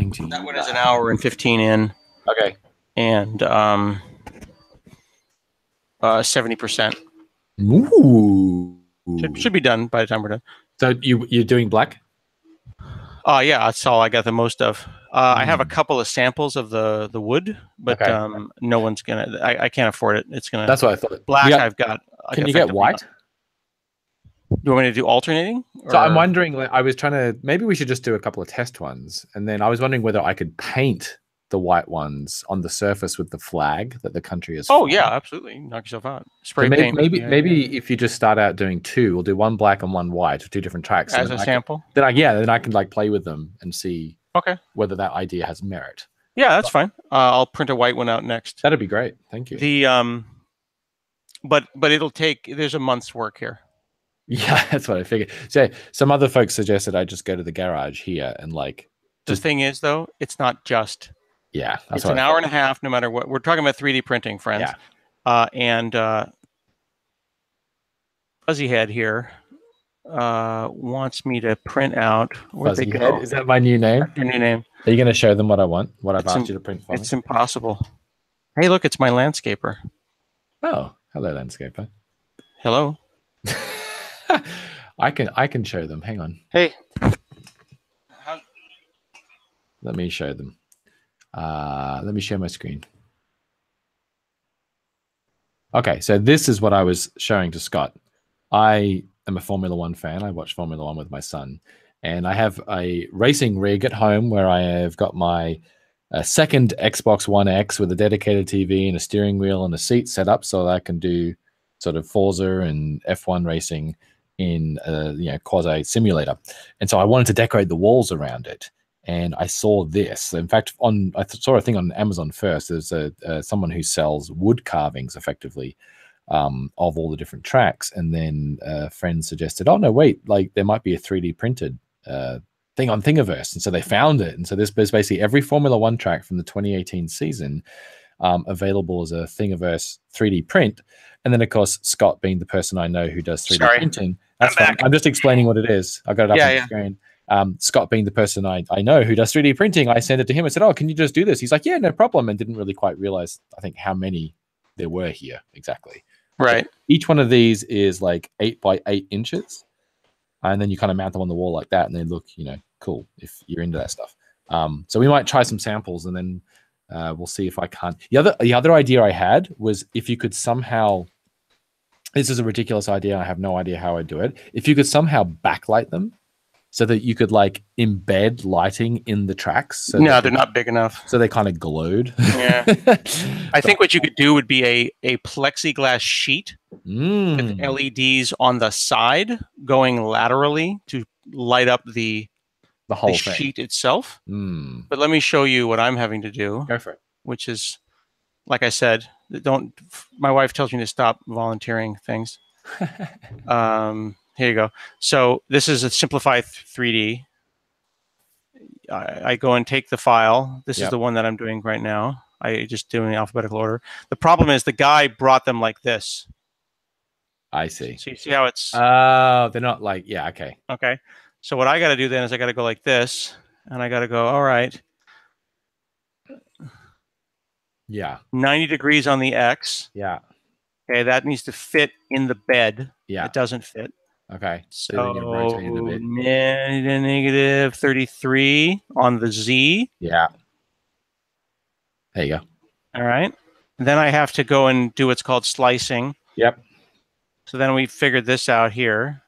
coming to you. That one is an hour and 15 in. Okay. And 70%. Ooh. Should be done by the time we're done. So you're doing black? Yeah, that's all I got the most of. I have a couple of samples of the wood, but Okay. no one's gonna. I can't afford it. It's gonna. That's what I thought. Black, I've got. Can you get white? Do you want me to do alternating? So I'm wondering. I was trying to. Maybe we should just do a couple of test ones, and then I was wondering whether I could paint the white ones on the surface with the flag that the country is. Oh yeah, absolutely. Knock yourself out. Spray paint. Maybe if you just start out doing two, we'll do one black and one white, or two different tracks as a sample. Then I can like play with them and see whether that idea has merit. Yeah, that's fine. I'll print a white one out next. That'd be great. Thank you. The but it'll take. There's a month's work here. Yeah, that's what I figured. So some other folks suggested I just go to the garage here and like. The thing is, though, it's not just. Yeah, it's an hour and a half, no matter what. We're talking about 3D printing, friends. Yeah. And Fuzzyhead here wants me to print out. Where'd they go? Is that my new name? That's your new name. Are you going to show them what I want? What I've asked you to print for me? It's impossible. Hey, look, it's my landscaper. Oh, hello, landscaper. Hello. I can show them. Hang on. Hey. Let me show them. Let me share my screen. Okay, so this is what I was showing to Scott. I am a Formula One fan. I watch Formula One with my son. And I have a racing rig at home where I have got my second Xbox One X with a dedicated TV and a steering wheel and a seat set up so that I can do sort of Forza and F1 racing in a quasi simulator. And so I wanted to decorate the walls around it. And I saw this. In fact, I saw a thing on Amazon first. There's someone who sells wood carvings, effectively, of all the different tracks. And then a friend suggested, "Oh no, wait! Like there might be a 3D printed thing on Thingiverse." And so they found it. And so there's basically every Formula One track from the 2018 season available as a Thingiverse 3D print. And then, of course, Scott, being the person I know who does 3D printing, that's fine. I'm just explaining what it is. I've got it up on the screen. Scott being the person I know who does 3D printing, I sent it to him and said, "Oh, can you just do this?" He's like, "Yeah, no problem," and didn't really quite realize, I think, how many there were here exactly. Right. So each one of these is like 8 by 8 inches. And then you kind of mount them on the wall like that, and they look, cool if you're into that stuff. So we might try some samples, and then we'll see if I can't. The other idea I had was if you could somehow, this is a ridiculous idea, I have no idea how I'd do it. If you could somehow backlight them, so that you could like embed lighting in the tracks. So no, they're not big enough. So they kind of glowed. Yeah. I think what you could do would be a plexiglass sheet with LEDs on the side going laterally to light up the whole sheet itself. But let me show you what I'm having to do. Go for it. Which is, like I said, my wife tells me to stop volunteering things. Here you go. So this is a simplified 3D. I go and take the file. This is the one that I'm doing right now. I just do in alphabetical order. The problem is the guy brought them like this. I see. So you see how it's... Oh, they're not like... Yeah, okay. Okay. So what I got to do then is I got to go like this. And I got to go, all right. Yeah. 90 degrees on the X. Yeah. Okay, that needs to fit in the bed. Yeah. It doesn't fit. Okay. So negative 33 on the Z. Yeah. There you go. All right. And then I have to go and do what's called slicing. Yep. So then we figured this out here.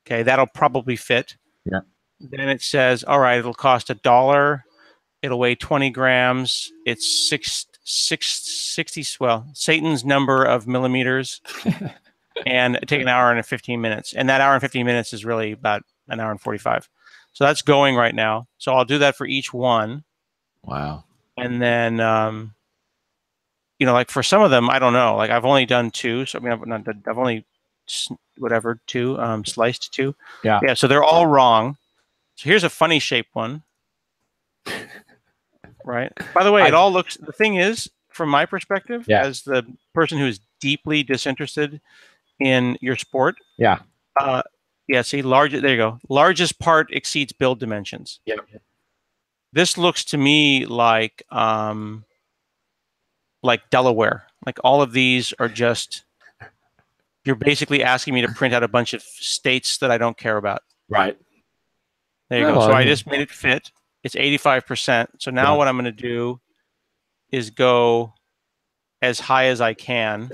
Okay, that'll probably fit. Yeah. Then it says, all right, it'll cost $1. It'll weigh 20 grams. It's 60, well, Satan's number of millimeters. And take an hour and 15 minutes. And that hour and 15 minutes is really about an hour and 45. So that's going right now. So I'll do that for each one. Wow. And then, like for some of them, I don't know. Like I've only done 2. So I mean, I've only sliced 2. Yeah. Yeah. So they're all wrong. So here's a funny shaped one. Right. By the way, it all looks, the thing is, from my perspective, as the person who is deeply disinterested in your sport. Yeah. Yeah. See, there you go. Largest part exceeds build dimensions. Yep. this looks to me like Delaware. Like all of these are just, you're basically asking me to print out a bunch of states that I don't care about. Right. There you go. So I just made it fit. It's 85%. So now what I'm going to do is go as high as I can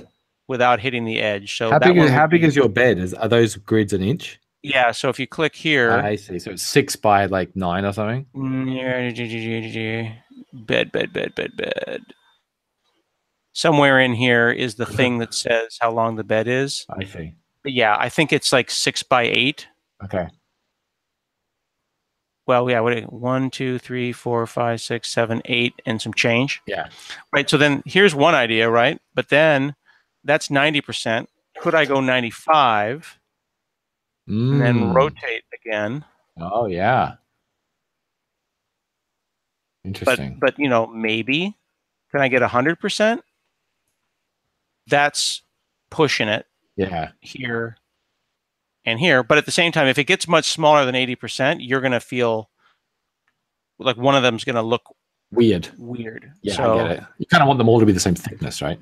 without hitting the edge. So how big is your bed? Are those grids an inch? Yeah. So if you click here, I see. So it's 6 by like 9 or something. Bed. Somewhere in here is the thing that says how long the bed is. I see. But yeah, I think it's like 6 by 8. Okay. Well, yeah, 1, 2, 3, 4, 5, 6, 7, 8, and some change. Yeah. Right. So then here's one idea, right? But then that's 90%. Could I go 95 and then rotate again? Oh yeah. Interesting. But maybe can I get 100%? That's pushing it. Yeah. Here and here. But at the same time, if it gets much smaller than 80%, you're going to feel like one of them's going to look weird. Yeah, so, I get it. You kind of want them all to be the same thickness, right?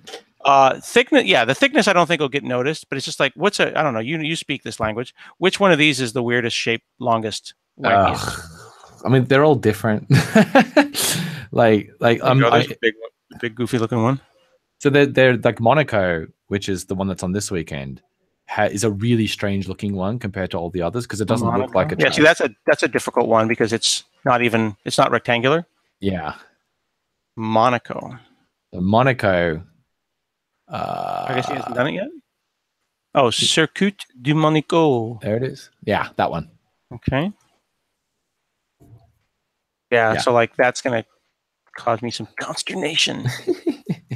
Thickness. Yeah, the thickness I don't think will get noticed, but it's just like, I don't know. You speak this language. Which one of these is the weirdest shape, longest, wackiest? I mean, they're all different. like big goofy looking one. So they're like Monaco, which is the one that's on this weekend, is a really strange looking one compared to all the others because it doesn't look like a trash. Yeah, see, that's a difficult one because it's not rectangular. Yeah. Monaco. The Monaco. I guess he hasn't done it yet. Oh, Circuit du Monaco. There it is. Yeah, that one. Okay. Yeah, so like that's going to cause me some consternation.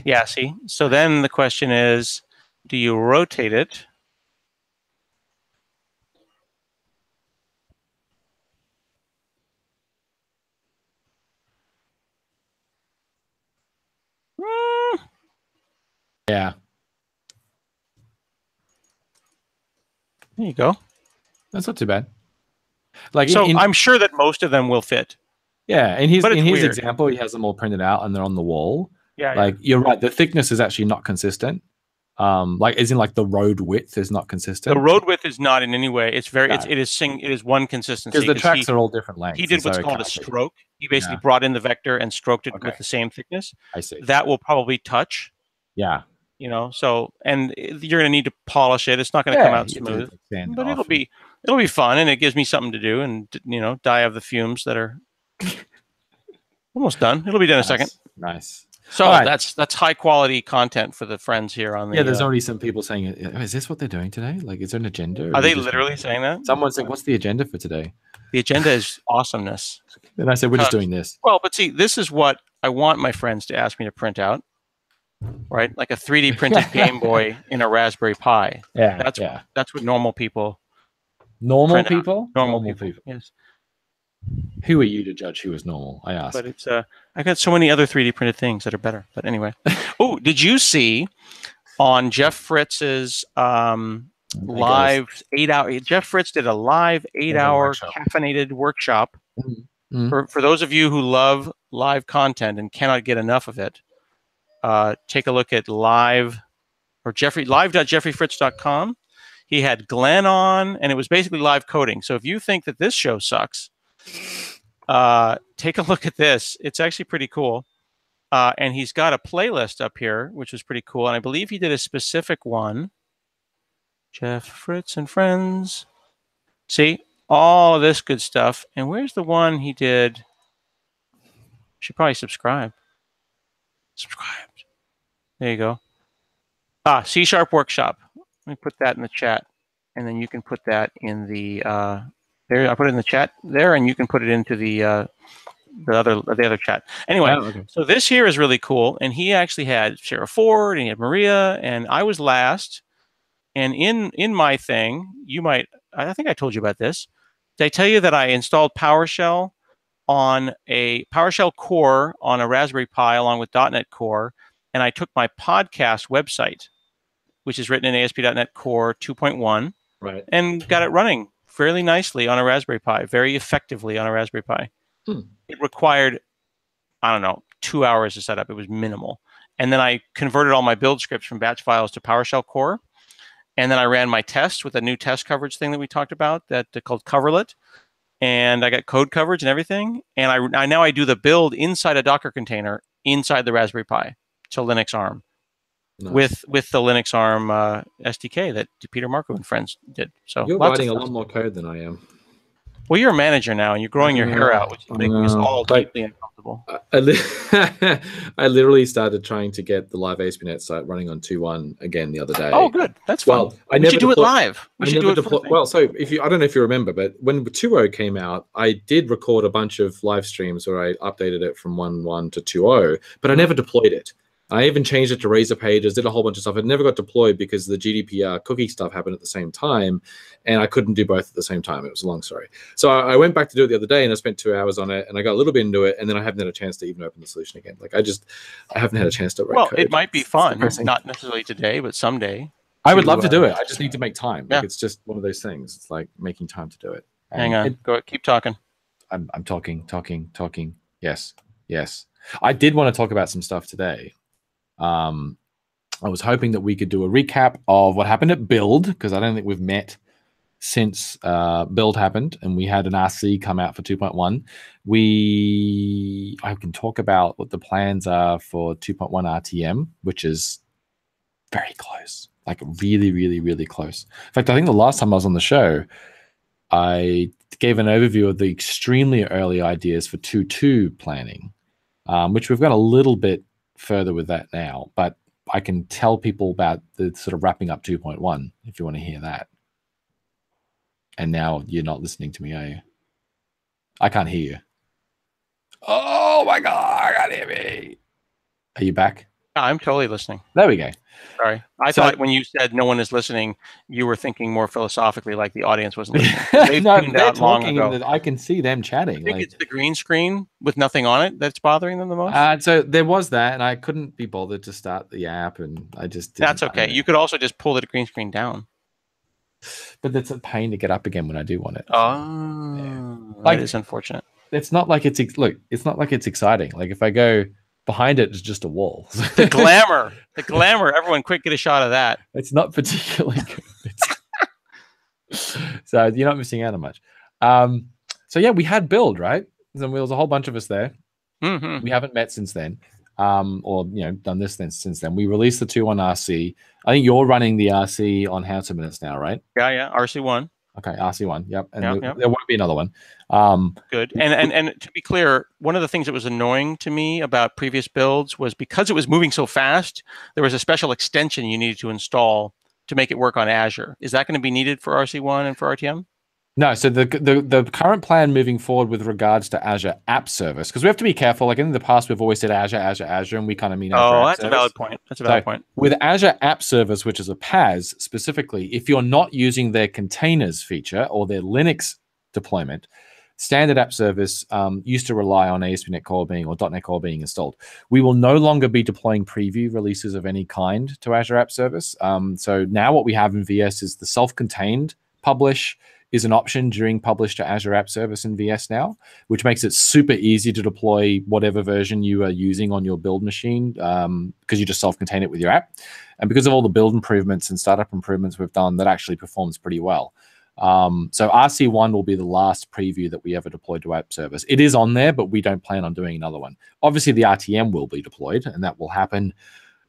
Yeah, see? So then the question is, do you rotate it? Yeah. There you go. That's not too bad. Like so I'm sure that most of them will fit. Yeah, in his example, he has them all printed out and they're on the wall. Yeah. Like you're right, the thickness is actually not consistent. Like as in like the road width is not consistent. The road width is not in any way. It's very it is one consistency. Because the tracks are all different lengths. He did what's called a stroke. He basically brought in the vector and stroked it with the same thickness. I see. That will probably touch. Yeah. So and you're going to need to polish it. It's not going to come out smooth, but it'll be fun, and it gives me something to do, and die of the fumes that are almost done. It'll be done in a second. Nice. So that's high quality content for the friends here on the. Yeah, there's already some people saying, "Is this what they're doing today? Like, is there an agenda?" Are they literally saying that? Someone's like, "What's the agenda for today?" The agenda is awesomeness. And I said, "We're just doing this." Well, but see, this is what I want my friends to ask me to print out. Right, like a 3D printed Game Boy in a Raspberry Pi. Yeah, that's what normal people. Normal people. Yes. Who are you to judge who is normal? I ask. But it's I got so many other 3D printed things that are better. But anyway. Oh, did you see on Jeff Fritz's live 8-hour? Jeff Fritz did a live 8-hour caffeinated workshop. Mm-hmm. For those of you who love live content and cannot get enough of it. Take a look at live.jeffreyfritz.com. He had Glenn on, and it was basically live coding. So if you think that this show sucks, take a look at this. It's actually pretty cool. And he's got a playlist up here, which is pretty cool. And I believe he did a specific one. Jeff Fritz and Friends. See, all of this good stuff. And where's the one he did? Should probably subscribe. Subscribed. There you go. C# workshop. Let me put that in the chat, and then you can put that in the there. I put it in the chat there, and you can put it into the other chat. Anyway, So this here is really cool, and he actually had Sheriff Ford, and he had Maria, and I was last. And in my thing, I think I told you about this. Did I tell you that I installed PowerShell on a PowerShell core on a Raspberry Pi along with .NET Core, and I took my podcast website, which is written in ASP.NET Core 2.1, right, and got it running fairly nicely on a Raspberry Pi, very effectively on a Raspberry Pi. It required, I don't know, 2 hours to set up. It was minimal. And then I converted all my build scripts from batch files to PowerShell core. And then I ran my tests with a new test coverage thing that we talked about that called Coverlet. And I got code coverage and everything. And I now do the build inside a Docker container inside the Raspberry Pi to Linux ARM. Nice. with the Linux ARM SDK that Peter Marco and friends did. So you're writing a lot more code than I am. Well, you're a manager now, and you're growing your hair out, which is making us all deeply uncomfortable. I literally started trying to get the live ASP.NET site running on 2.1 again the other day. Oh, good. That's fun. Well, we should do it live. We should do it. Well, so I don't know if you remember, but when 2.0 came out, I did record a bunch of live streams where I updated it from 1.1 to 2.0, but I never deployed it. I even changed it to Razor Pages, did a whole bunch of stuff. It never got deployed because the GDPR cookie stuff happened at the same time, and I couldn't do both at the same time. It was a long story. So I went back to do it the other day, and I spent 2 hours on it, and I got a little bit into it, and then I haven't had a chance to even open the solution again. Like I haven't had a chance to write code. It might be fun, not necessarily today, but someday. I would love to do it. I just need to make time. Like it's just one of those things. It's like making time to do it. And hang on. Go ahead. Keep talking. I'm talking. Yes. I did want to talk about some stuff today. I was hoping that we could do a recap of what happened at Build, because I don't think we've met since Build happened and we had an RC come out for 2.1. I can talk about what the plans are for 2.1 RTM, which is very close, like really, really, really close. In fact, I think the last time I was on the show, I gave an overview of the extremely early ideas for 2.2 planning, which we've got a little bit further with that now, but I can tell people about the sort of wrapping up 2.1 if you want to hear that. And now you're not listening to me, are you? I can't hear you. Oh my God, I can't hear me. Are you back? I'm totally listening. There we go. Sorry. I thought when you said no one is listening, you were thinking more philosophically, like the audience wasn't listening. No, they're talking. I can see them chatting. I think it's the green screen with nothing on it that's bothering them the most. So there was that, and I couldn't be bothered to start the app, and I just didn't. That's okay. You could also just pull the green screen down. But it's a pain to get up again when I do want it. Oh, that is unfortunate. It's not like it's not like it's exciting. Like if I go behind it, it's just a wall. The glamour. Everyone, quick, get a shot of that. It's not particularly good. So you're not missing out on much. So yeah, we had Build, right? There was a whole bunch of us there. Mm-hmm. We haven't met since then, or done this since then. We released the 2.1 RC. I think you're running the RC on How to Minutes now, right? Yeah, RC1. Okay, RC1. Yep, and yep. There won't be another one. Good. And to be clear, one of the things that was annoying to me about previous builds was because it was moving so fast, there was a special extension you needed to install to make it work on Azure. Is that going to be needed for RC1 and for RTM? No, so the current plan moving forward with regards to Azure App Service, because we have to be careful. Like in the past, we've always said Azure, and we kind of mean Azure App Service. A valid point. That's a valid point. With Azure App Service, which is a PaaS specifically, if you're not using their containers feature or their Linux deployment, standard app service used to rely on ASP.NET Core being or .NET Core being installed. We will no longer be deploying preview releases of any kind to Azure App Service. So now what we have in VS is the self-contained publish is an option during publish to Azure App Service in VS now, which makes it super easy to deploy whatever version you are using on your build machine because you just self-contain it with your app. And because of all the build improvements and startup improvements we've done, that actually performs pretty well. So RC1 will be the last preview that we ever deployed to App Service. It is on there, but we don't plan on doing another one. Obviously, the RTM will be deployed, and that will happen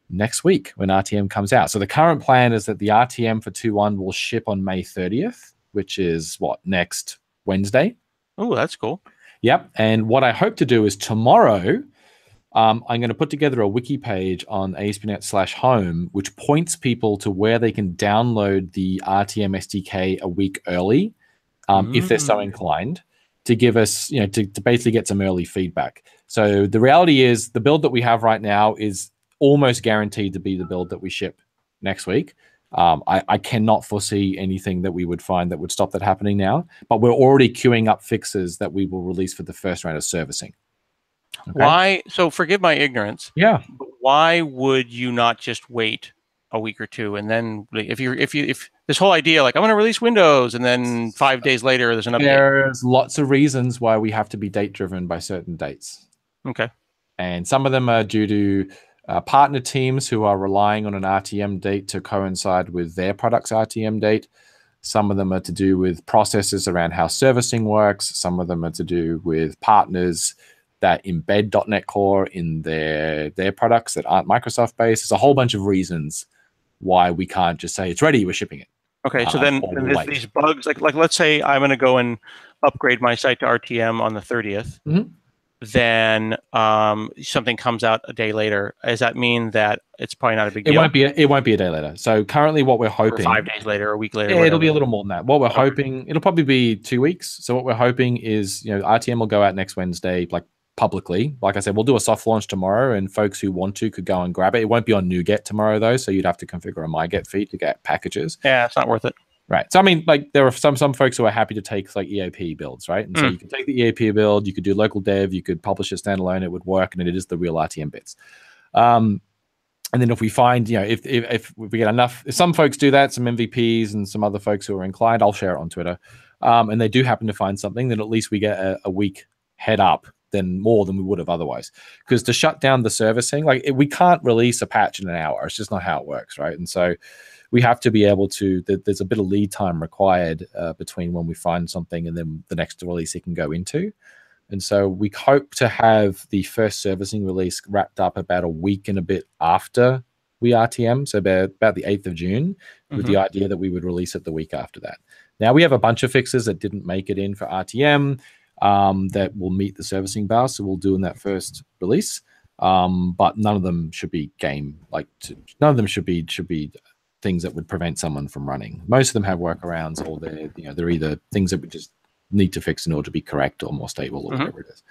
next week when RTM comes out. So the current plan is that the RTM for 2.1 will ship on May 30th, which is next Wednesday. Oh, that's cool. Yep. And what I hope to do is tomorrow, I'm going to put together a wiki page on ASP.NET/home, which points people to where they can download the RTM SDK a week early, if they're so inclined, to give us, to basically get some early feedback. So the reality is the build that we have right now is almost guaranteed to be the build that we ship next week. I cannot foresee anything that we would find that would stop that happening now, but we're already queuing up fixes that we will release for the first round of servicing. Okay? Why? So forgive my ignorance. Yeah. But why would you not just wait a week or two, and then if this whole idea like I'm going to release Windows, and then 5 days later there's an update. There's lots of reasons why we have to be date driven by certain dates. Okay. And some of them are due to partner teams who are relying on an RTM date to coincide with their product's RTM date. Some of them are to do with processes around how servicing works. Some of them are to do with partners that embed .NET Core in their products that aren't Microsoft based. There's a whole bunch of reasons why we can't just say it's ready, we're shipping it. Okay, so then these bugs, like let's say I'm going to go and upgrade my site to RTM on the 30th. Mm-hmm. Then something comes out a day later. Does that mean that it's probably not a big deal? It won't be a day later. So currently what we're hoping... Or 5 days later, or a week later. Yeah, it'll be a little more than that. What we're hoping, it'll probably be 2 weeks. So what we're hoping is, RTM will go out next Wednesday, like publicly. Like I said, we'll do a soft launch tomorrow, and folks who want to could go and grab it. It won't be on NuGet tomorrow, though, so you'd have to configure a MyGet feed to get packages. Yeah, it's not worth it. Right. So, I mean, like there are some folks who are happy to take like EAP builds, right? And so you can take the EAP build, you could do local dev, you could publish it standalone, it would work, and it is the real RTM bits. And then if we find, if we get enough, if some folks do that, some MVPs and some other folks who are inclined, I'll share it on Twitter. And they do happen to find something, then at least we get a week head up than more than we would have otherwise. Because to shut down the servicing, we can't release a patch in an hour. It's just not how it works, right? And so we have to be able to, there's a bit of lead time required between when we find something and then the next release it can go into. And so we hope to have the first servicing release wrapped up about a week and a bit after we RTM, so about the 8th of June, with the idea that we would release it the week after that. Now, we have a bunch of fixes that didn't make it in for RTM that will meet the servicing bar, so we'll do in that first release. But none of them should be none of them should be things that would prevent someone from running. Most of them have workarounds, or they're either things that we just need to fix in order to be correct or more stable or whatever it is.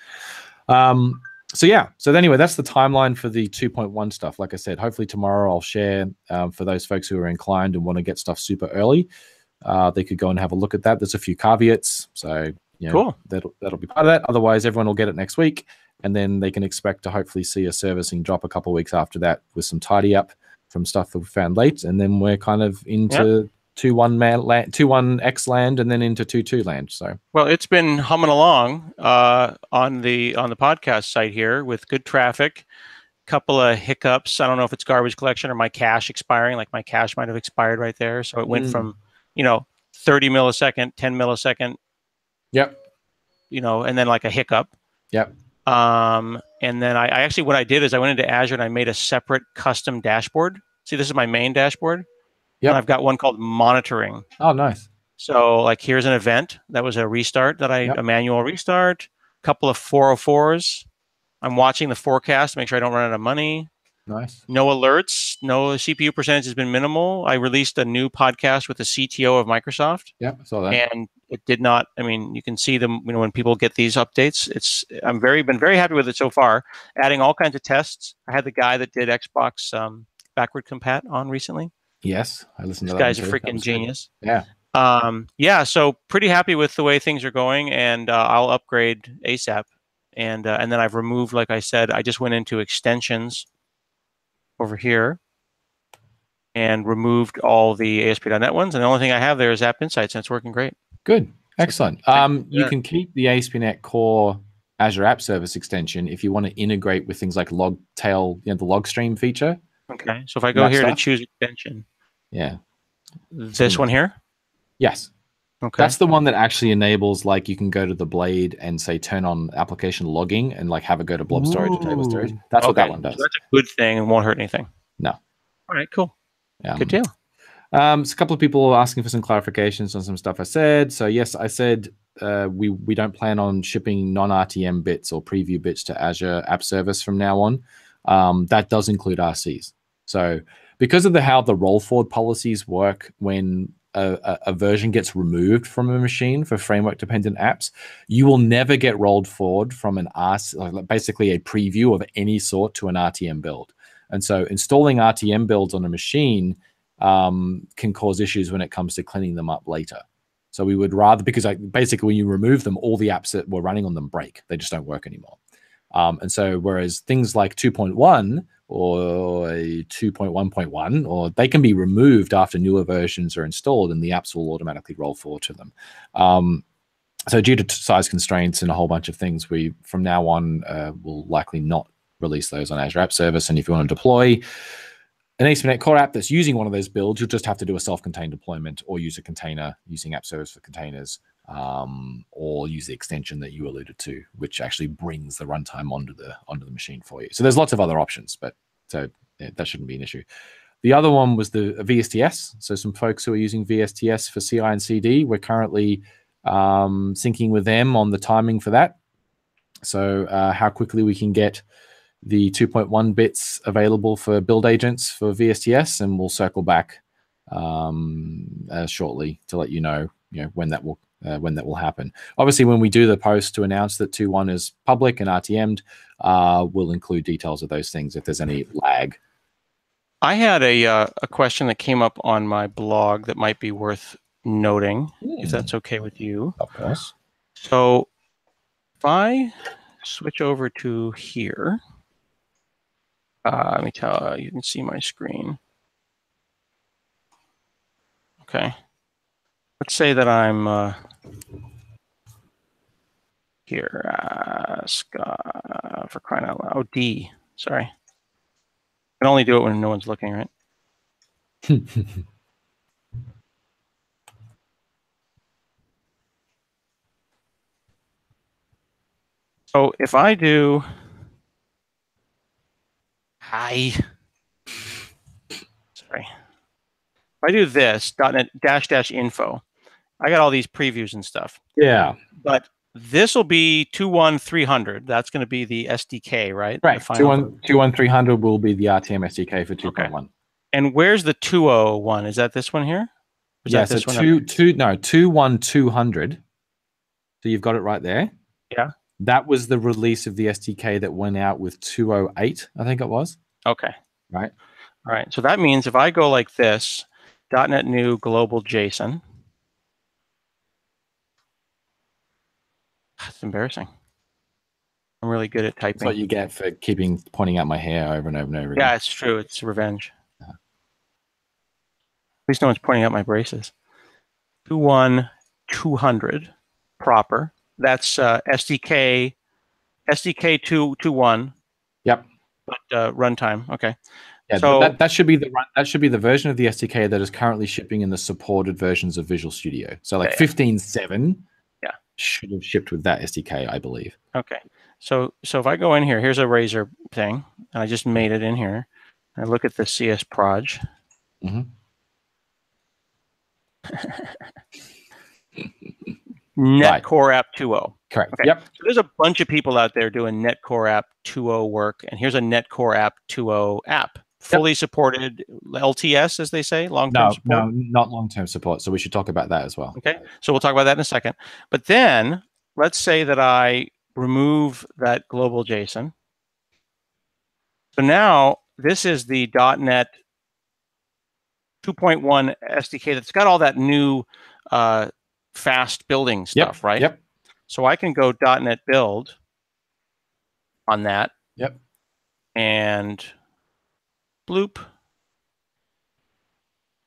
So anyway, that's the timeline for the 2.1 stuff. Like I said, hopefully tomorrow I'll share for those folks who are inclined and want to get stuff super early. They could go and have a look at that. There's a few caveats, so cool. That'll be part of that. Otherwise, everyone will get it next week, and then they can expect to hopefully see a servicing drop a couple of weeks after that with some tidy up from stuff that we found late, and then we're kind of into 2.1x land, and then into 2.2 land. So well, it's been humming along on the podcast site here with good traffic. Couple of hiccups. I don't know if it's garbage collection or my cache expiring. Like my cache might have expired right there, so it went from 30 millisecond, 10 millisecond. Yep. And then like a hiccup. Yep. And then I actually, what I did is I went into Azure and I made a separate custom dashboard. See, this is my main dashboard. Yeah. And I've got one called monitoring. Oh, nice. So like, here's an event that was a restart a manual restart, a couple of 404s. I'm watching the forecast to make sure I don't run out of money. Nice. No alerts. No CPU percentage has been minimal. I released a new podcast with the CTO of Microsoft. Yeah, I saw that. And it did not. I mean, you can see them. When people get these updates, I'm been very happy with it so far. Adding all kinds of tests. I had the guy that did Xbox backward compat on recently. Yes, I listened to that. This guy's a freaking genius. Good. Yeah. So pretty happy with the way things are going, and I'll upgrade ASAP. And then I've removed, like I said, I just went into extensions over here and removed all the ASP.NET ones. And the only thing I have there is App Insights, and it's working great. Good. Excellent. You can keep the ASP.NET Core Azure App Service extension if you want to integrate with things like Logtail, the log stream feature. Okay. So if I go here to choose extension. Yeah. This one here? Yes. Okay. That's the one that actually enables, like, you can go to the blade and say turn on application logging and like have it go to blob storage or table storage. That's what that one does. So that's a good thing and won't hurt anything. No. All right, cool. Good deal. So a couple of people are asking for some clarifications on some stuff I said. So yes, I said we don't plan on shipping non-RTM bits or preview bits to Azure App Service from now on. That does include RCs. So because of how the roll forward policies work when a version gets removed from a machine for framework dependent apps, you will never get rolled forward from an RC, basically a preview of any sort, to an RTM build. And so installing RTM builds on a machine can cause issues when it comes to cleaning them up later. So we would rather, because basically when you remove them, all the apps that were running on them break. They just don't work anymore. And so whereas things like 2.1 or a 2.1.1, or they can be removed after newer versions are installed, and the apps will automatically roll forward to them. So due to size constraints and a whole bunch of things, we from now on will likely not release those on Azure App Service. And if you want to deploy an ASP.NET Core app that's using one of those builds, you'll just have to do a self-contained deployment or use a container using App Service for containers, or use the extension that you alluded to, which actually brings the runtime onto the machine for you. So there's lots of other options, but so yeah, that shouldn't be an issue. The other one was the VSTS. So some folks who are using VSTS for CI and CD, we're currently syncing with them on the timing for that. So how quickly we can get the 2.1 bits available for build agents for VSTS, and we'll circle back shortly to let you know when that will happen. Obviously, when we do the post to announce that 2.1 is public and RTM'd, we'll include details of those things if there's any lag. I had a question that came up on my blog that might be worth noting, if that's okay with you. Of course. So if I switch over to here, let me tell you can see my screen. Okay. Let's say that I'm here. For crying out loud. Oh, D. Sorry. I can only do it when no one's looking, right? So if I do sorry. If I do this .NET -- info, I got all these previews and stuff. Yeah. But this will be 2.1.300. That's going to be the SDK, right? Right. 2.1.300 will be the RTM SDK for 2.1. Okay. And where's the 2.0.1? Is that this one here? Yeah, so 2.1.200. So you've got it right there. Yeah. That was the release of the SDK that went out with 2.0.8, I think it was. Okay. Right. All right. So that means if I go like this, .NET New Global JSON. That's embarrassing. I'm really good at typing. That's what you get for pointing out my hair over and over and over again. Yeah, it's true. It's revenge. At least no one's pointing out my braces. 2.1.200 proper. That's SDK 2.1. Yep. But runtime. Okay. Yeah, so that should be the version of the SDK that is currently shipping in the supported versions of Visual Studio. So like 15.7 should have shipped with that SDK, I believe. Okay. So if I go in here, here's a Razor thing, and I just made it in here. I look at the CS proj. Net Core App 2.0. Correct. Okay. Yep. So there's a bunch of people out there doing Net Core App 2.0 work, and here's a Net Core App 2.0 app. Fully supported LTS, as they say, long-term support? No, not long-term support. So we should talk about that as well. Okay. So we'll talk about that in a second. But then let's say that I remove that global JSON. So now this is the .NET 2.1 SDK that's got all that new fast building stuff, right? Yep. So I can go .NET build on that. Yep. And bloop.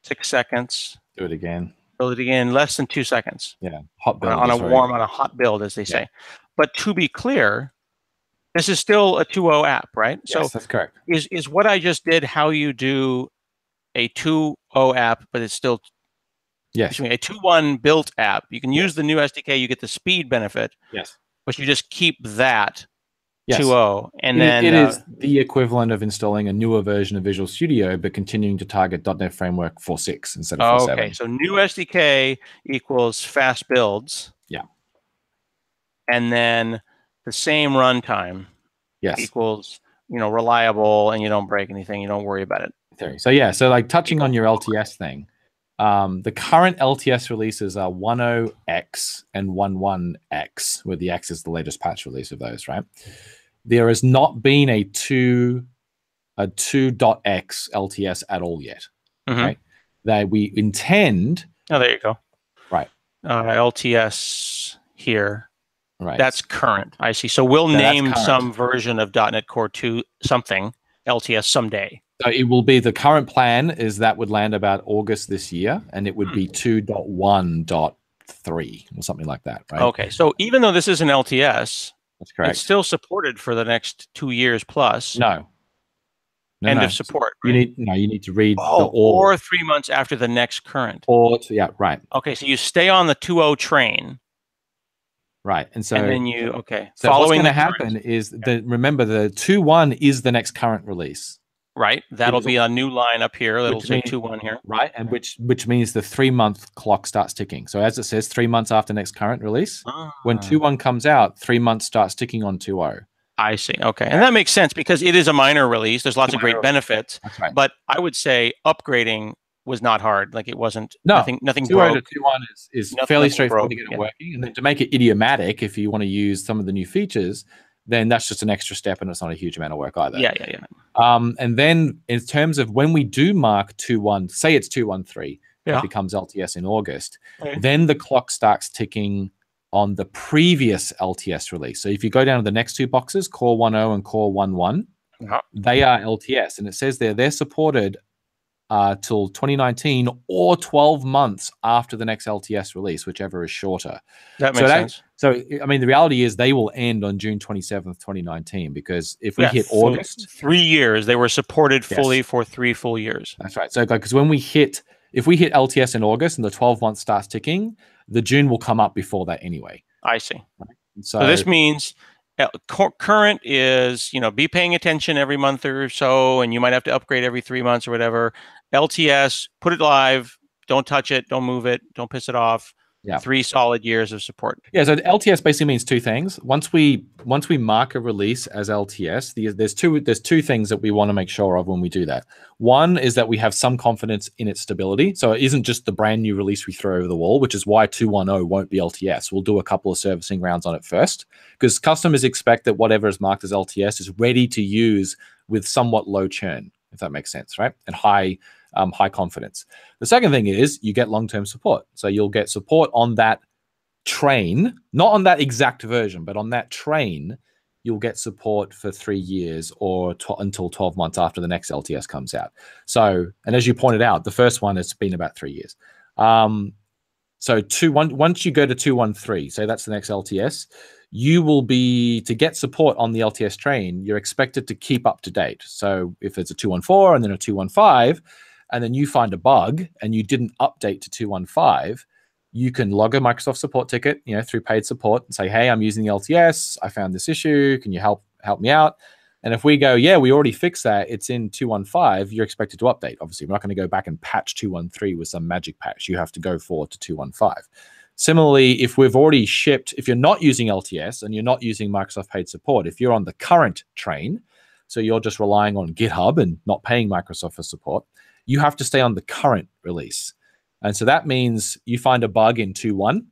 6 seconds. Do it again. Build it again, less than 2 seconds. Yeah. Hot build. On a hot build, as they say. But to be clear, this is still a 2.0 app, right? Yes, so that's correct. Is what I just did how you do a 2.0 app, but it's still a 2.1 built app. You can use the new SDK, you get the speed benefit. Yes. But you just keep that 2.0. And then it is the equivalent of installing a newer version of Visual Studio, but continuing to target .NET Framework 4.6 instead of 4.7. Okay, so new SDK equals fast builds. Yeah. And then the same runtime equals, reliable, and you don't break anything, you don't worry about it. So so like touching on your LTS thing, the current LTS releases are 1.0x and 1.1x, where the X is the latest patch release of those, right? There has not been a 2.x LTS at all yet. Right? That we intend. Oh, there you go. Right. LTS here. Right. That's current. I see. So we'll name some version of .NET Core 2 something. LTS someday. So it will be, the current plan is that would land about August this year, and it would be 2.1.3 or something like that, right? Okay, so even though this is an LTS, that's correct. It's still supported for the next 2 years plus. No. End of support. Right? You need to read or 3 months after the next current. Yeah, right. Okay, so you stay on the 2.0 train. Right. And then so following what's going to happen is remember the 2.1 is the next current release. Right. That'll be a new line up here. That'll say 2.1 here. Right. And which means the 3-month clock starts ticking. So as it says, 3 months after next current release, when 2.1 comes out, 3 months starts ticking on 2.0. I see. Okay. And that makes sense because it is a minor release. There's lots of great benefits. That's right. But I would say upgrading was not hard. Like it wasn't nothing 2.0 broke. to 2.1 is fairly straightforward to get it working. And then to make it idiomatic, if you want to use some of the new features, then that's just an extra step and it's not a huge amount of work either. Yeah. And then in terms of when we do mark 2.1, say it's 2.13, it becomes LTS in August, then the clock starts ticking on the previous LTS release. So if you go down to the next two boxes, Core 1.0 and Core 1.1, they are LTS. And it says they're supported till 2019 or 12 months after the next LTS release, whichever is shorter. That makes sense. So, I mean, the reality is they will end on June 27th, 2019, because if we hit August... 3 years, they were supported fully for 3 full years. That's right. So, because if we hit LTS in August and the 12 months starts ticking, the June will come up before that anyway. I see. Right? So this means current is, be paying attention every month or so, and you might have to upgrade every 3 months or whatever. LTS, put it live, don't touch it, don't move it, don't piss it off. 3 solid years of support. Yeah, so the LTS basically means 2 things. Once we mark a release as LTS, there's two things that we want to make sure of when we do that. One is that we have some confidence in its stability. So it isn't just the brand new release we throw over the wall, which is why 2.1.0 won't be LTS. We'll do a couple of servicing rounds on it first, because customers expect that whatever is marked as LTS is ready to use with somewhat low churn, if that makes sense, right? And high confidence. The second thing is you get long-term support. So you'll get support on that train, not on that exact version, but on that train, you'll get support for 3 years or until 12 months after the next LTS comes out. So, and as you pointed out, the first one has been about 3 years. So once you go to 2.13, say that's the next LTS, you will be, to get support on the LTS train, you're expected to keep up to date. So if it's a 2.14 and then a 2.15, and then you find a bug and you didn't update to 2.15, you can log a Microsoft support ticket, through paid support and say, hey, I'm using the LTS. I found this issue. Can you help me out? And if we go, yeah, we already fixed that, it's in 2.15, you're expected to update. Obviously, we're not going to go back and patch 2.13 with some magic patch. You have to go forward to 2.15. Similarly, if we've already shipped, if you're not using LTS and you're not using Microsoft paid support, if you're on the current train, so you're just relying on GitHub and not paying Microsoft for support, you have to stay on the current release. And so that means you find a bug in 2.1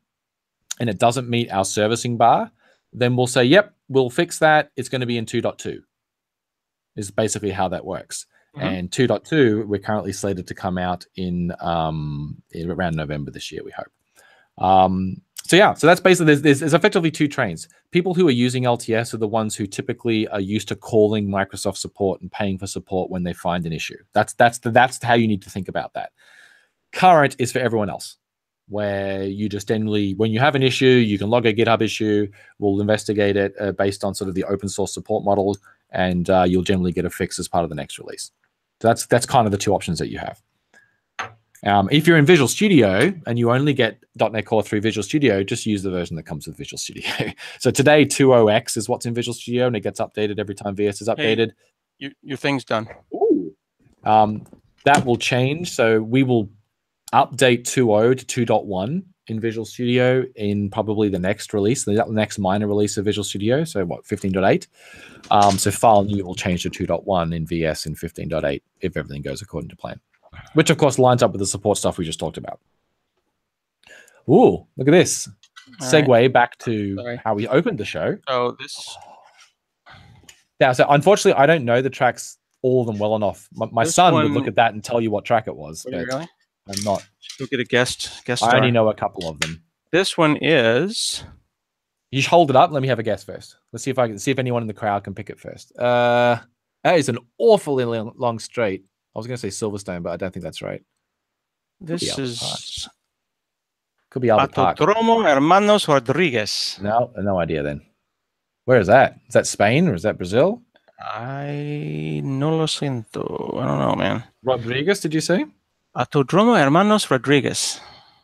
and it doesn't meet our servicing bar, then we'll say, yep, we'll fix that. It's going to be in 2.2 is basically how that works. And 2.2, we're currently slated to come out in around November this year, we hope. So that's basically, there's effectively 2 trains. People who are using LTS are the ones who typically are used to calling Microsoft support and paying for support when they find an issue. That's how you need to think about that. Current is for everyone else, where you just generally, when you have an issue, you can log a GitHub issue, we'll investigate it based on sort of the open source support model, and you'll generally get a fix as part of the next release. So that's kind of the 2 options that you have. If you're in Visual Studio and you only get .NET Core 3 Visual Studio, just use the version that comes with Visual Studio. So today, 2.0x is what's in Visual Studio, and it gets updated every time VS is updated. Hey, your thing's done. Ooh. That will change. So we will update 2.0 to 2.1 in Visual Studio in probably the next release, the next minor release of Visual Studio. So 15.8. So file new will change to 2.1 in VS in 15.8 if everything goes according to plan. Which, of course, lines up with the support stuff we just talked about. Ooh, look at this. Segue back to how we opened the show. So this... Yeah, so unfortunately, I don't know the tracks, all of them well enough. My son would look at that and tell you what track it was. But really? I'm not. You'll get a guest star. I only know a couple of them. This one is... You should hold it up. Let me have a guess first. Let's see if anyone in the crowd can pick it first. That is an awfully long straight. I was going to say Silverstone, but I don't think that's right. This is Could be Albert Park. Autodromo Hermanos Rodriguez. No idea then. Where is that? Is that Spain or is that Brazil? I no lo siento. I don't know, man. Rodriguez, did you say? Autodromo Hermanos Rodriguez.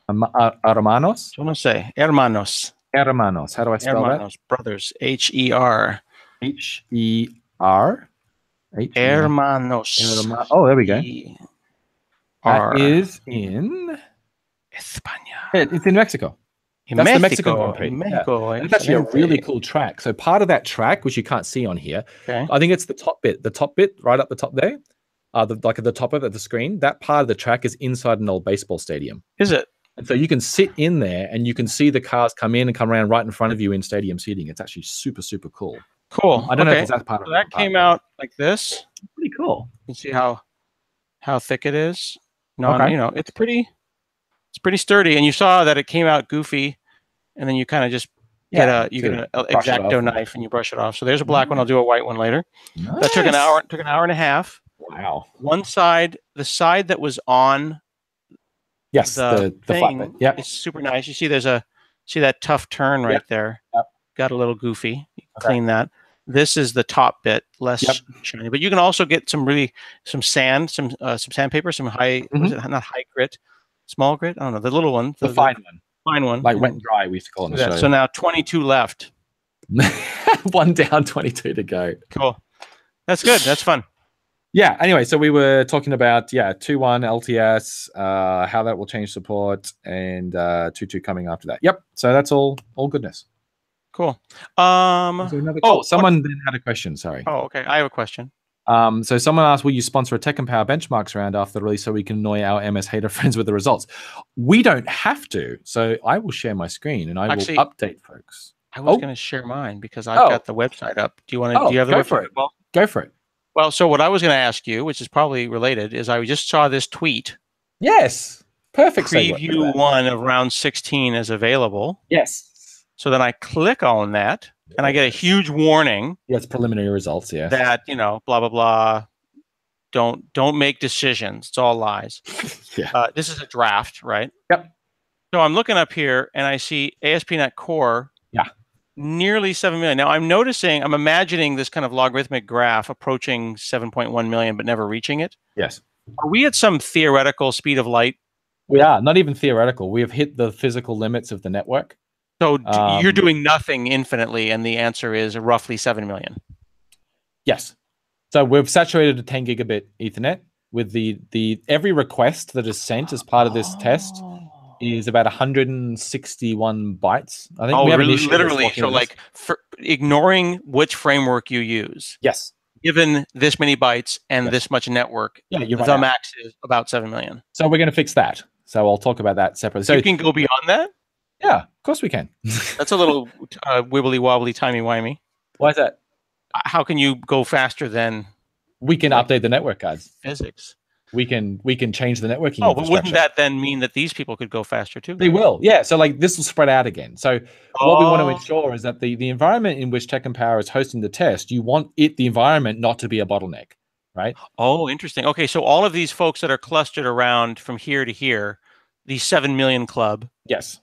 Hermanos? Yo no sé. Hermanos. Hermanos. How do I spell Hermanos, brothers. H-E-R. H-E-R? Hermanos. Oh, there we go. That is in España. It's in Mexico. That's the Mexico. Mexican Grand Prix. Mexico. It's actually a really cool track. So part of that track, which you can't see on here, I think it's the top bit right up the top there, like at the top of the screen. That part of the track is inside an old baseball stadium. Is it? And so you can sit in there and you can see the cars come in and come around right in front of you in stadium seating. It's actually super, super cool. Cool. I don't know if that's part of it. That came out like this. Pretty cool. You can see how thick it is. It's pretty sturdy. And you saw that it came out goofy, and then you kind of just get an X-Acto knife and you brush it off. So there's a black one. I'll do a white one later. Nice. That took an hour and a half. Wow. One side, the side that was on the thing, it's super nice. You see see that tough turn right there. Yep. Got a little goofy. You clean that. This is the top bit, less shiny. But you can also get some sand, some sandpaper, some high, not high grit, small grit. I don't know, the little one. The fine one. Fine one. Like wet and dry, we used to call it on the show. So now 22 left. One down, 22 to go. Cool. That's good. That's fun. Yeah. Anyway, so we were talking about 2.1 LTS, how that will change support, and 2.2 coming after that. Yep. So that's all goodness. Cool. Someone then had a question. Sorry. Oh, okay. I have a question. So someone asked, will you sponsor a Tech and Power benchmarks round after the release so we can annoy our MS hater friends with the results? We don't have to. So I will share my screen and I will update folks. I was going to share mine because I've got the website up. Do you want to? Do you have the website? Go for it. Well, so what I was going to ask you, which is probably related, is I just saw this tweet. Yes. Perfect. Preview 1 of round 16 is available. Yes. So then I click on that and I get a huge warning. Yeah, it's preliminary results. Yeah. That, blah, blah, blah. Don't make decisions. It's all lies. This is a draft, right? Yep. So I'm looking up here and I see ASP.NET Core. Yeah. Nearly 7 million. Now I'm imagining this kind of logarithmic graph approaching 7.1 million, but never reaching it. Yes. Are we at some theoretical speed of light? We are. Not even theoretical. We have hit the physical limits of the network. So you're doing nothing infinitely, and the answer is roughly 7 million. Yes. So we've saturated a 10 gigabit Ethernet with the every request that is sent as part of this test is about 161 bytes. I think we have literally. So like ignoring which framework you use. Yes. Given this many bytes and this much network, the max is about 7 million. So we're going to fix that. So I'll talk about that separately. So you can go beyond that? Yeah, of course we can. That's a little wibbly wobbly, timey wimey. Why is that? How can you go faster than? We can update the network cards. Physics. We can change the networking. Oh, but wouldn't that then mean that these people could go faster too? They will. Yeah. So like this will spread out again. So what we want to ensure is that the environment in which Tech and Power is hosting the test, you want the environment not to be a bottleneck, right? Oh, interesting. Okay, so all of these folks that are clustered around from here to here, the 7 million club. Yes.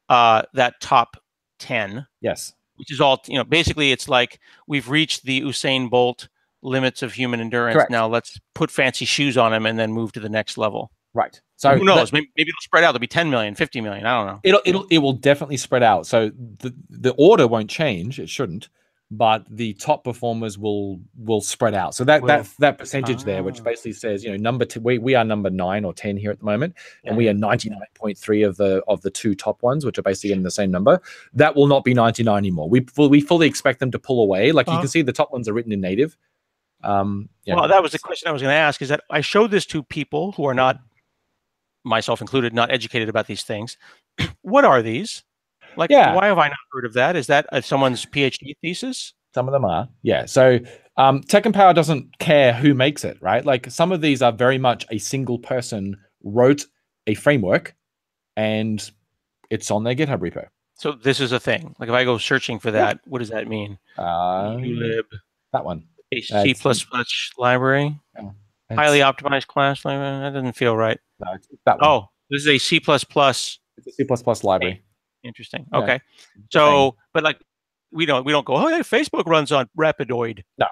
That top 10. Yes. Which is all, basically it's like we've reached the Usain Bolt limits of human endurance. Correct. Now let's put fancy shoes on him and then move to the next level. Right. So who knows? Maybe it'll spread out. There'll be 10 million, 50 million. I don't know. It will definitely spread out. So the order won't change. It shouldn't. But the top performers will spread out. So that percentage there, which basically says, number two, we are number 9 or 10 here at the moment, and we are 99.3 of the two top ones, which are basically in the same number. That will not be 99 anymore. We fully expect them to pull away. Like you can see, the top ones are written in native. Well, that was the question I was going to ask. Is that I showed this to people who are not, myself included, not educated about these things. What are these? Like, why have I not heard of that? Is that someone's PhD thesis? Some of them are, yeah. So Tech and Power doesn't care who makes it, right? Like some of these are very much a single person wrote a framework and it's on their GitHub repo. So this is a thing. Like if I go searching for that, what does that mean? That one. A C++ library. Oh, Highly optimized class library. That doesn't feel right. no, it's that one. Oh, this is a C++. It's a C++ library. Interesting. Yeah. Okay. So, but like, we don't go, oh, yeah, Facebook runs on Rapidoid. No.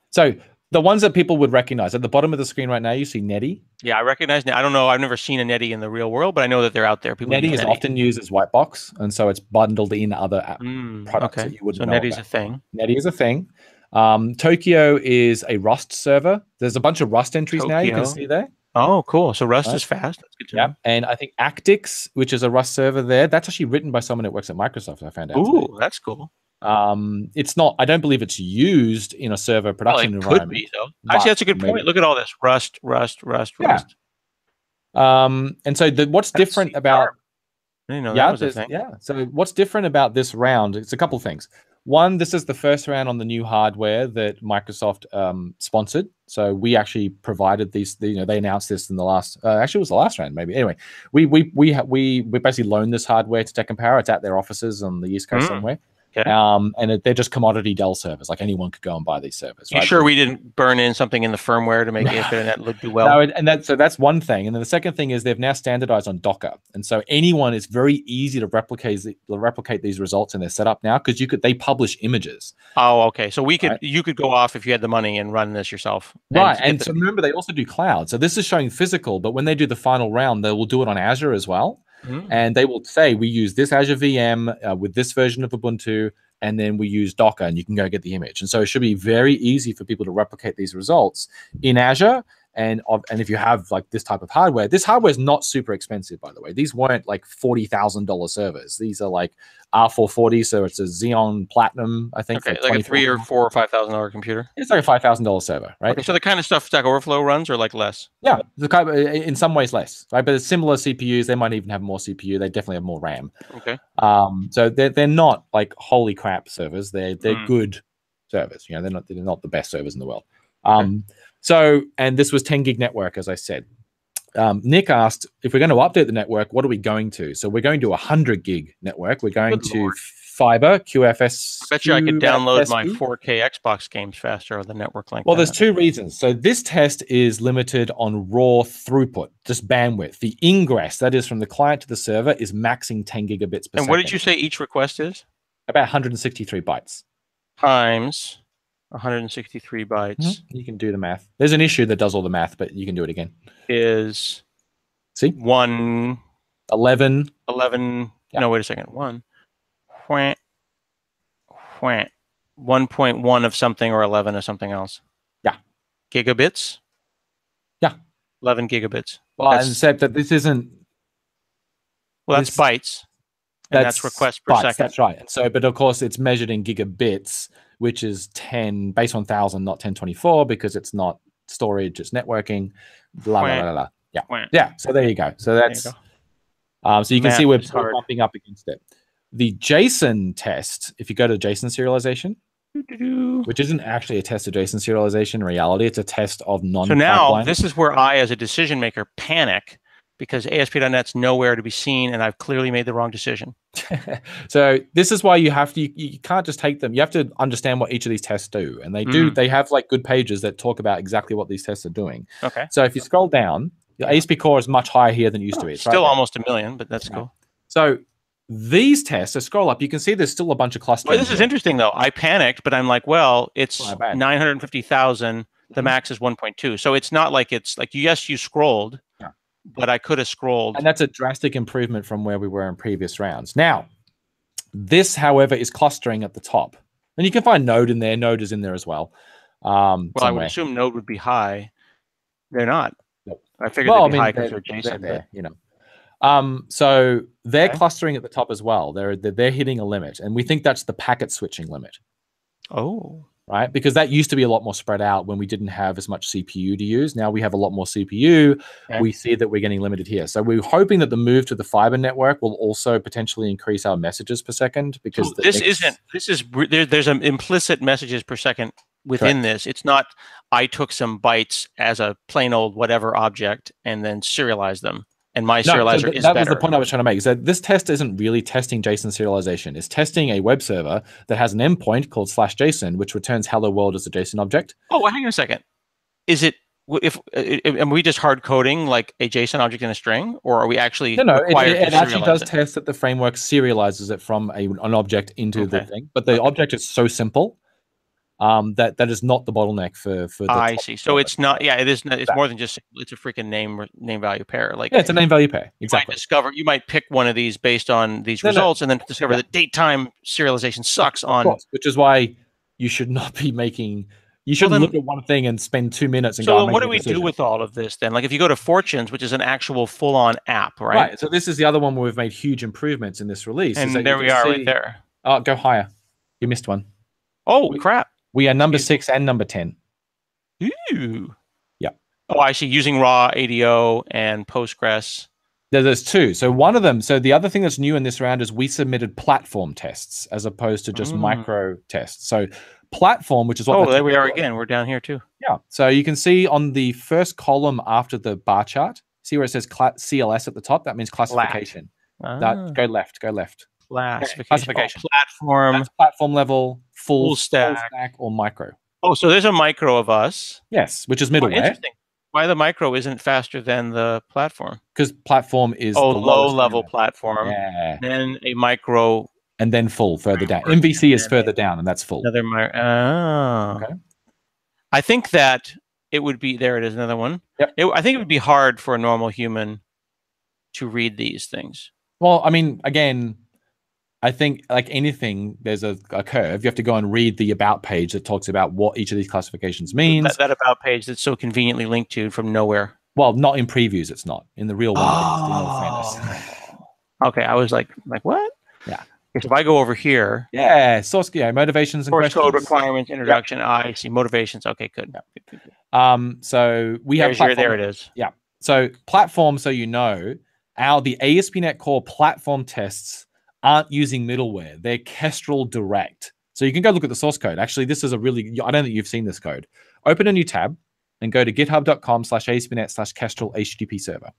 So the ones that people would recognize at the bottom of the screen right now, you see Netty. Yeah, I recognize. I don't know. I've never seen a Netty in the real world, but I know that they're out there. People Netty use is Netty. often used as white box, and so it's bundled in other products that you wouldn't know Netty's about. a thing. Netty is a thing. Tokyo is a Rust server. There's a bunch of Rust entries now you can see there. Oh, cool. So Rust is fast. That's good to know. And I think Actix, which is a Rust server there, that's actually written by someone that works at Microsoft, I found out. Ooh, that's cool. It's not, I don't believe it's used in a server production environment. Could be, though. Actually, that's a good point. Look at all this. Rust. And so what's different about... I didn't know that was a thing. Yeah. So what's different about this round? It's a couple things. One, this is the first round on the new hardware that Microsoft sponsored. So we actually provided these. They announced this in the last. Actually, it was the last round, maybe. Anyway, we basically loaned this hardware to Tech and Power. It's at their offices on the East Coast somewhere. Okay. And they're just commodity Dell servers. Like anyone could go and buy these servers. You sure we didn't burn in something in the firmware to make ASP.NET look do well? No, and that's one thing. And then the second thing is they've now standardized on Docker, and so anyone is very easy to replicate these results in their setup now because they publish images. Oh, okay. So you could go off if you had the money and run this yourself. Right. And so remember, they also do cloud. So this is showing physical, but when they do the final round, they will do it on Azure as well. And they will say, we use this Azure VM with this version of Ubuntu, and then we use Docker, and you can go get the image. And so it should be very easy for people to replicate these results in Azure. And if you have like this type of hardware, this hardware is not super expensive, by the way. These weren't like $40,000 servers. These are like R440, so it's a Xeon Platinum, I think. Okay, like a $3,000 or $4,000 computer. It's like a $5,000 server, right? Okay, so the kind of stuff Stack Overflow runs, or like less? Yeah, in some ways less, right? But it's similar CPUs. They might even have more CPU. They definitely have more RAM. Okay. So they're not like holy crap servers. They're good servers. They're not the best servers in the world. So, and this was 10 gig network, as I said. Nick asked, if we're going to update the network, what are we going to? So we're going to 100 gig network. We're going to fiber, QFS. I bet you I could download my 4K Xbox games faster on the network like that. Well, there's two reasons. So this test is limited on raw throughput, just bandwidth. The ingress, that is from the client to the server, is maxing 10 gigabits per second. And what did you say each request is? About 163 bytes. Times 163 bytes. You can do the math. There's an issue that does all the math, but you can do it again. Is 11. Yeah. No, wait a second. 1.1 of something or 11 of something else. Yeah. Gigabits? Yeah. 11 gigabits. Well, except that this isn't. Well, that's bytes. And that's requests per second. That's right. And so, but of course, it's measured in gigabits, which is 10 base 1000, not 1024, because it's not storage, it's networking. Blah, blah, blah, blah. Yeah. Yeah. So there you go. So that's so you can see we're bumping up against it. The JSON test, if you go to JSON serialization, which isn't actually a test of JSON serialization in reality, it's a test of non-pipeline. So now this is where I, as a decision maker, panic because ASP.NET's nowhere to be seen, and I've clearly made the wrong decision. So this is why you have to, you can't just take them. You have to understand what each of these tests do. And they do, they have like good pages that talk about exactly what these tests are doing. Okay. So if you scroll down, your ASP core is much higher here than it used to be. It's still almost a million, but that's cool. So these tests, so scroll up, you can see there's still a bunch of clusters. Well, this is interesting though. I panicked, but I'm like, well, it's 950,000. The max is 1.2. So it's not like it's like, yes, you scrolled. But I could have scrolled. And that's a drastic improvement from where we were in previous rounds. Now, this, however, is clustering at the top. And you can find Node in there. Node is in there as well. Well, I would assume Node would be high. They're not. Nope. I figured they'd be high because they're JSON. There, you know. So they're clustering at the top as well. They're hitting a limit. And we think that's the packet switching limit. Oh. Right? Because that used to be a lot more spread out when we didn't have as much CPU to use. Now we have a lot more CPU. Okay. We see that we're getting limited here. So we're hoping that the move to the fiber network will also potentially increase our messages per second, because there's an implicit messages per second within this. It's not, I took some bytes as a plain old whatever object and then serialized them. and my No, so serializer is that better. was the point I was trying to make. So this test isn't really testing JSON serialization. It's testing a web server that has an endpoint called /JSON, which returns hello world as a JSON object. Oh, well, hang on a second. Is it if am we just hard coding like a JSON object in a string, or are we actually required it to actually does serialize it? test that the framework serializes it from an object into the thing, but the object is so simple that is not the bottleneck for the. I see. So it's not. Yeah, it is. It's more than just. It's a freaking name value pair. Like, yeah, it's a name value pair. Exactly. You might pick one of these based on these results, and then discover that date time serialization sucks on. Course, which is why you should not be making. You shouldn't look at one thing and spend 2 minutes and go. So what do we do with all of this then? Like, if you go to Fortunes, which is an actual full-on app, right? Right. So this is the other one where we've made huge improvements in this release. And there we are, right there. Oh, go higher. You missed one. Oh, crap. We are number 6 and number 10. Ooh. Yeah. Oh, I see. Using raw ADO and Postgres. There's 2. So one of them. So the other thing that's new in this round is we submitted platform tests as opposed to just micro tests. So platform, which is what. Oh, there we are again. We're down here too. Yeah. So you can see on the first column after the bar chart, see where it says CLS at the top? That means classification. Go left. Classification. Platform. That's platform level, full stack, or micro. Oh, so there's a micro of us. Yes, which is middleware. Interesting. Why the micro isn't faster than the platform? Because platform is the low-level platform. Yeah. Then a micro. And then full further down. MVC is further down, and that's full. Another okay. I think that it would be. There it is, another one. Yep. I think it would be hard for a normal human to read these things. Well, I mean, again, I think like anything, there's a curve. You have to go and read the about page that talks about what each of these classifications means. That about page that's so conveniently linked to from nowhere. Well, not in previews. It's not in the real one. Okay, I was like what? Yeah. If I go over here, source, motivations and source questions. Code requirements, introduction. I see motivations. Okay, good. So we have platform. There it is. Yeah. So platform. So the ASP.NET Core platform tests aren't using middleware. They're Kestrel direct. So you can go look at the source code. Actually, this is I don't think you've seen this code. Open a new tab and go to github.com/ASP.NET/Kestrel HTTP server.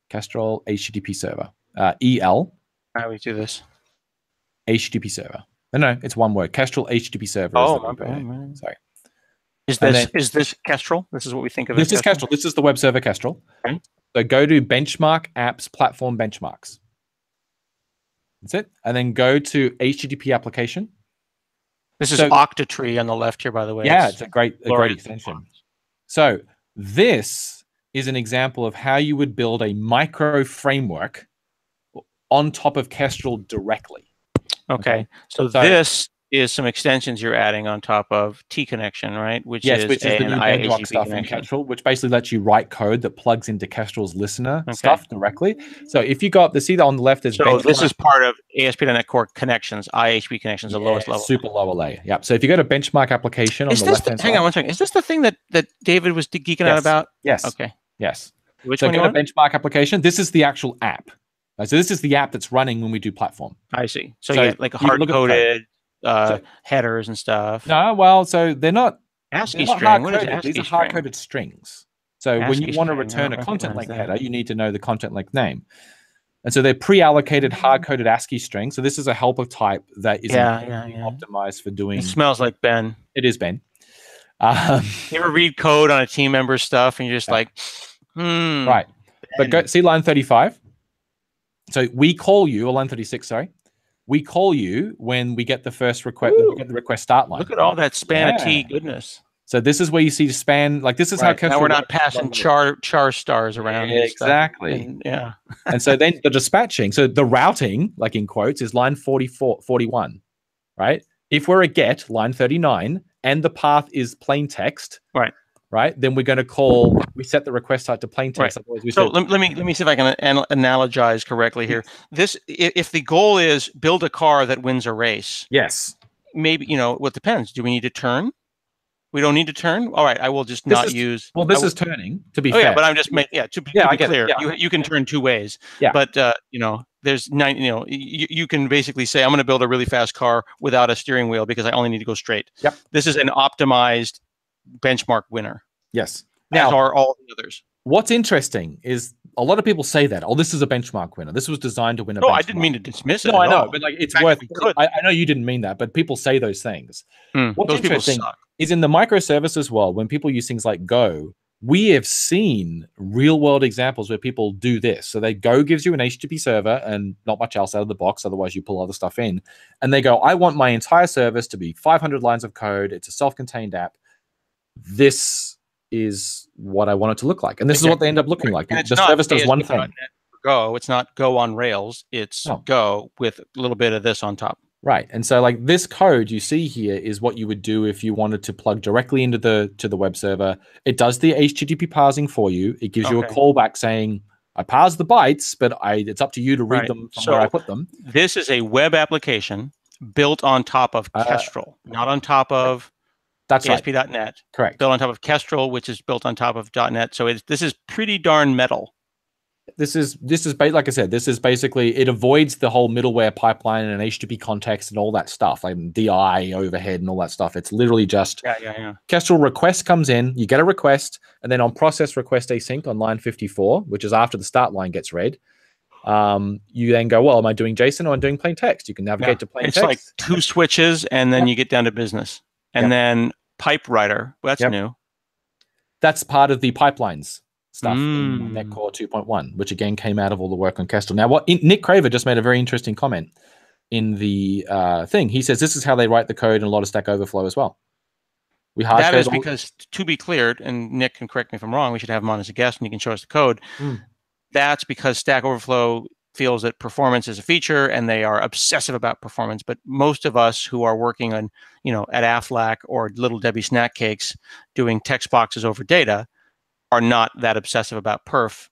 Kestrel HTTP server. EL. How do we do this? HTTP server. No, it's one word. Kestrel HTTP server. Sorry. Is this Kestrel? This is what we think of. This is Kestrel. This is the web server Kestrel. Okay. So go to benchmark apps platform benchmarks. That's it. And then go to HTTP application. This is Octatree on the left here, by the way. Yeah, it's a great extension. So this is an example of how you would build a micro framework on top of Kestrel directly. Okay. So this is some extensions you're adding on top of T-Connection, right? Which is the new bedrock stuff in Kestrel, which basically lets you write code that plugs into Kestrel's listener stuff directly. So if you go up, see that on the left is this is part of ASP.NET Core connections, IHB connections, the lowest level. Super lower layer. Yeah. So if you go to benchmark application on the left-hand side. Hang on one second. Is this the thing that David was geeking out about? Yes. Okay. Yes. Which one? So go to benchmark application. This is the actual app. So this is the app that's running when we do platform. I see. So you get like hard-coded headers and stuff. No, well, so they're not ASCII string. What is ASCII? These are hard-coded strings. So when you want to return a content length header, you need to know the content length name. And so they're pre-allocated hard-coded ASCII strings. So this is a helper type that is optimized for doing. It smells like Ben. It is Ben. You ever read code on a team member's stuff and you're just like, Right. But go see line 35. So we call you, or line 36, sorry. We call you when we get the first request, we get the request start line. Look at all that span of T goodness. So this is where you see span, like this is how Kestrel. Now we're not passing char stars around. Exactly. And and so then the dispatching, so the routing, like in quotes, is line 41, right? If we're a get, line 39, and the path is plain text, right? Then we're going to we set the request type to plain text. Right. So let me see if I can analogize correctly here. If the goal is build a car that wins a race. Yes. Maybe, what depends. Do we need to turn? We don't need to turn. All right. I will just not use. Well, this is turning to be fair. Yeah, but I'm just making, to be clear, you can turn two ways. Yeah. But, there's you can basically say, I'm going to build a really fast car without a steering wheel because I only need to go straight. Yep. This is an optimized benchmark winner. Yes. Now, as are all the others. What's interesting is a lot of people say that, oh, this is a benchmark winner. This was designed to win a benchmark. I didn't mean to dismiss it. No, at I know, all. but like it's In fact, worth. we could. I know you didn't mean that, but people say those things. What's Those people interesting suck. is in the microservices world, when people use things like Go, we have seen real world examples where people do this. So Go gives you an HTTP server and not much else out of the box. Otherwise, you pull other stuff in. And they go, I want my entire service to be 500 lines of code. It's a self-contained app. This is what I want it to look like. And this is what they end up looking like. And the service does one thing. Go. It's not Go on Rails. It's Go with a little bit of this on top. Right. And so like this code you see here is what you would do if you wanted to plug directly into the web server. It does the HTTP parsing for you. It gives you a callback saying, I parse the bytes, but it's up to you to read them from where I put them. This is a web application built on top of Kestrel, not on top of ASP.NET. Correct. Built on top of Kestrel, which is built on top of .NET. So this is pretty darn metal. This is like I said, this is basically, it avoids the whole middleware pipeline and HTTP context and all that stuff, like DI overhead and all that stuff. It's literally just Kestrel request comes in, you get a request, and then on process request async on line 54, which is after the start line gets read, you then go, well, am I doing JSON or am I doing plain text? You can navigate to plain text. It's like 2 switches, and then you get down to business. And then pipe writer, well, that's new. That's part of the pipelines stuff in NetCore 2.1, which again came out of all the work on Kestrel. Now, Nick Craver just made a very interesting comment in the thing. He says this is how they write the code in a lot of Stack Overflow as well. That is because, to be clear, and Nick can correct me if I'm wrong, we should have him on as a guest and he can show us the code. That's because Stack Overflow feels that performance is a feature and they are obsessive about performance. But most of us who are working on, at Aflac or Little Debbie Snack Cakes doing text boxes over data are not that obsessive about perf.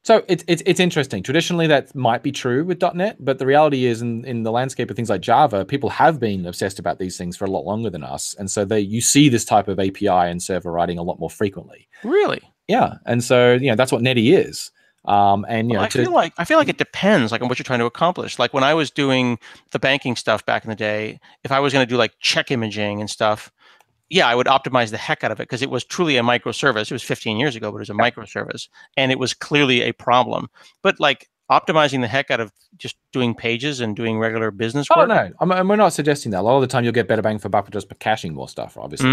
So it's interesting. Traditionally, that might be true with .NET, but the reality is in the landscape of things like Java, people have been obsessed about these things for a lot longer than us. And so you see this type of API and server writing a lot more frequently. Really? Yeah. And so, that's what Netty is. I feel like it depends on what you're trying to accomplish. Like when I was doing the banking stuff back in the day, if I was going to do like check imaging and stuff, I would optimize the heck out of it because it was truly a microservice. It was 15 years ago, but it was a microservice, and it was clearly a problem. But like optimizing the heck out of just doing pages and doing regular business work. Oh no, we're not suggesting that. A lot of the time, you'll get better bang for buck for just caching more stuff, obviously.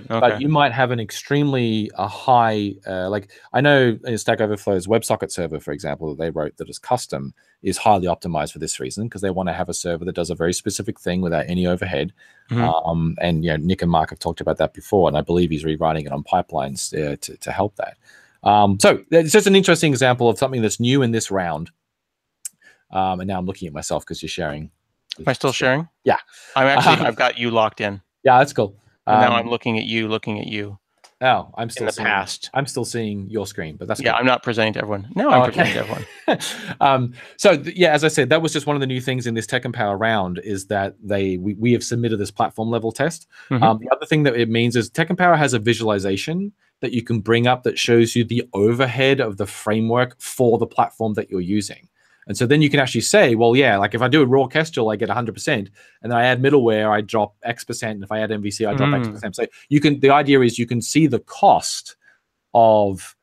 But you might have an extremely high, like I know in Stack Overflow's WebSocket server, for example, that they wrote that is custom, is highly optimized for this reason because they want to have a server that does a very specific thing without any overhead. And Nick and Mark have talked about that before, and I believe he's rewriting it on pipelines to help that. So it's just an interesting example of something that's new in this round. And now I'm looking at myself because you're sharing. Am I still sharing? Yeah. I've got you locked in. Yeah, that's cool. And now I'm looking at you. Oh, I'm still in the past. I'm still seeing your screen, but that's cool. I'm not presenting to everyone. No, I'm presenting to everyone. As I said, that was just one of the new things in this Tech Empower round is that we have submitted this platform level test. The other thing that it means is Tech Empower has a visualization that you can bring up that shows you the overhead of the framework for the platform that you're using. And so then you can actually say, well, like if I do a raw Kestrel, I get 100%, and then I add middleware, I drop X%. And if I add MVC, I drop X%. So the idea is you can see the cost of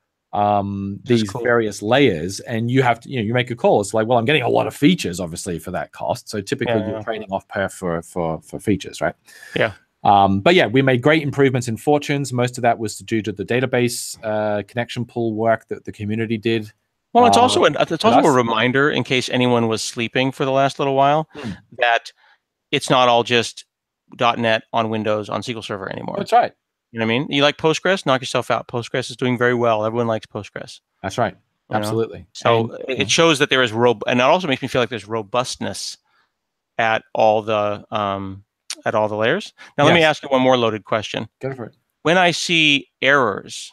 these various layers, and you have to, you make a call. It's like, well, I'm getting a lot of features, obviously, for that cost. So typically you're trading off perf for features, right? Yeah. But we made great improvements in Fortunes. Most of that was due to the database connection pool work that the community did. Well, it's also a reminder in case anyone was sleeping for the last little while that it's not all just .NET on Windows on SQL Server anymore. That's right. You know what I mean? You like Postgres? Knock yourself out. Postgres is doing very well. Everyone likes Postgres. That's right. Absolutely. So it shows that there is and it also makes me feel like there's robustness at all the layers. Now, let me ask you one more loaded question. Go for it. When I see errors,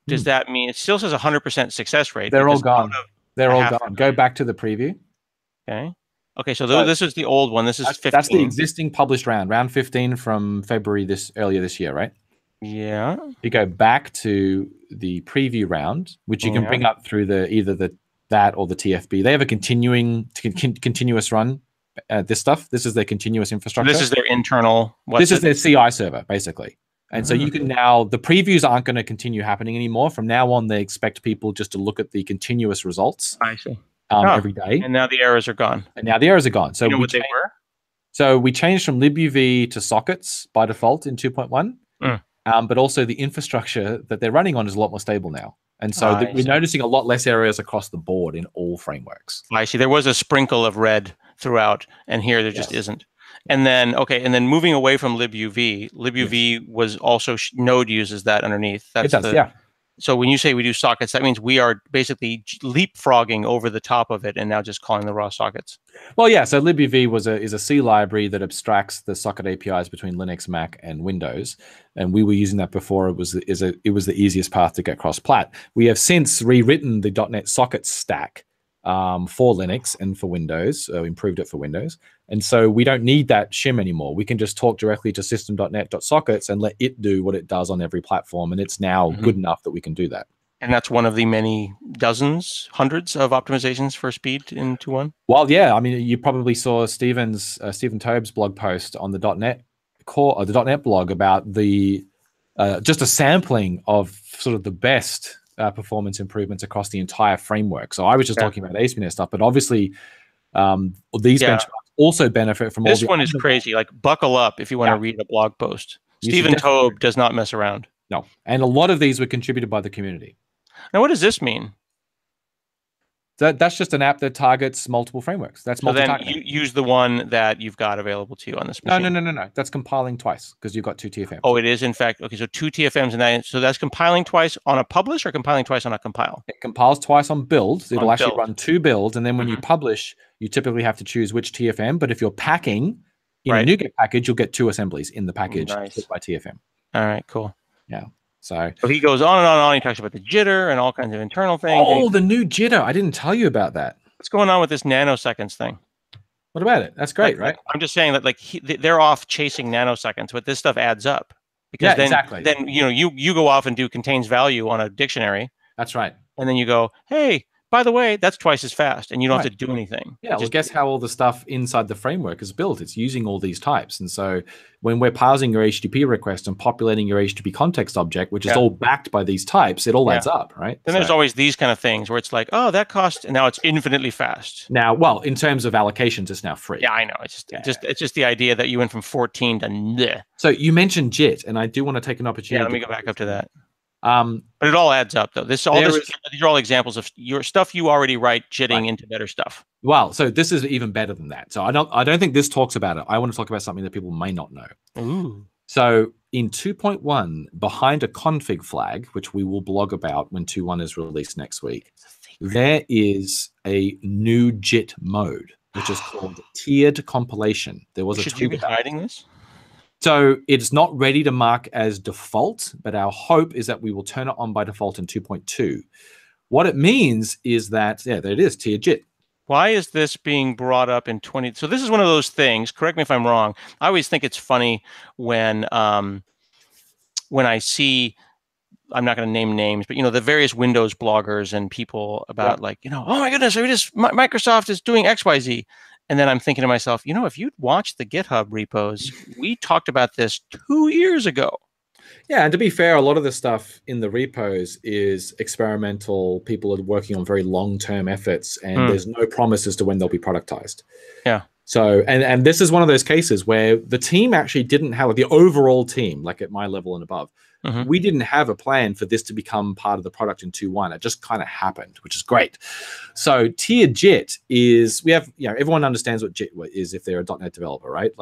does that mean it still says 100% success rate? They're all gone. They're all gone. Go back to the preview. Okay. So this is the old one. This is 15. That's the existing published round 15 from February earlier this year, right? Yeah. You go back to the preview round, which you can bring up through either that or the TFB. They have a continuous run. This stuff. This is their continuous infrastructure. This is their internal. This is their CI server, basically. And so you can now, the previews aren't going to continue happening anymore. From now on, they expect people just to look at the continuous results I see. every day. And now the errors are gone. And now the errors are gone. So you know what they were? So we changed from libuv to sockets by default in 2.1. But also the infrastructure that they're running on is a lot more stable now. And so we're noticing a lot less errors across the board in all frameworks. I see. There was a sprinkle of red throughout, and here there just isn't. And then, moving away from libuv was also, Node uses that underneath. It does, yeah. So when you say we do sockets, that means we are basically leapfrogging over the top of it and now just calling the raw sockets. Well, yeah. So libuv is a C library that abstracts the socket APIs between Linux, Mac, and Windows, and we were using that before. It was the easiest path to get cross-plat. We have since rewritten the .NET socket stack for Linux and for Windows, improved it for Windows, and so we don't need that shim anymore. We can just talk directly to system.net.sockets and let it do what it does on every platform, and it's now good enough that we can do that. And that's one of the many dozens, hundreds of optimizations for speed in 2.1? Well, yeah. I mean, you probably saw Stephen Tobe's blog post on the .NET core, or the .NET blog, about the just a sampling of sort of the best performance improvements across the entire framework. So I was just talking about ASP.NET stuff, but obviously these benchmarks also benefit from this one is crazy. Like, buckle up if you want to read a blog post. Stephen Tobe does not mess around. No, and a lot of these were contributed by the community. Now, what does this mean? That's just an app that targets multiple frameworks. That's multi-targeting. So then you use the one that you've got available to you on this machine. No. That's compiling twice because you've got 2 TFMs. Oh, it is, in fact. Okay, so 2 TFMs, and so that's compiling twice on a publish or compiling twice on a compile? It compiles twice on build. It'll actually run 2 builds, and then when you publish, you typically have to choose which TFM. But if you're packing in a NuGet package, you'll get 2 assemblies in the package hit by TFM. All right, cool. Yeah. So he goes on and on and on. He talks about the jitter and all kinds of internal things. Oh, the new jitter. I didn't tell you about that. What's going on with this nanoseconds thing? What about it? That's great, right? I'm just saying that they're off chasing nanoseconds, but this stuff adds up. Because then you go off and do contains value on a dictionary. That's right. And then you go, hey, by the way, that's twice as fast, and you don't have to do anything. Yeah, well, guess how all the stuff inside the framework is built? It's using all these types. And so when we're parsing your HTTP request and populating your HTTP context object, which is all backed by these types, it all adds up, right? Then there's always these kind of things where it's like, oh, that cost, and now it's infinitely fast. Now, well, in terms of allocations, it's now free. Yeah, I know. It's just the idea that you went from 14 to bleh. So you mentioned JIT, and I do want to take an opportunity. Yeah, let me go back up to that. But it all adds up, though. These are all examples of your stuff you already write jitting into better stuff. Well, so this is even better than that. So I don't think this talks about it. I want to talk about something that people may not know. Ooh. So in 2.1, behind a config flag, which we will blog about when 2.1 is released next week, there is a new JIT mode, which is called tiered compilation. There was Should you be hiding this? So it's not ready to mark as default, but our hope is that we will turn it on by default in 2.2. What it means is that, there it is, tier JIT. Why is this being brought up in 20? So this is one of those things, correct me if I'm wrong. I always think it's funny when I see, I'm not going to name names, but, the various Windows bloggers and people about oh my goodness, Microsoft is doing X, Y, Z. And then I'm thinking to myself, if you'd watched the GitHub repos, we talked about this 2 years ago. Yeah, and to be fair, a lot of the stuff in the repos is experimental. People are working on very long-term efforts, and there's no promise as to when they'll be productized. Yeah. So, and this is one of those cases where the team actually didn't have, the overall team, like at my level and above, we didn't have a plan for this to become part of the product in 2.1. It just kind of happened, which is great. So tiered JIT is, everyone understands what JIT is if they're a .NET developer, right?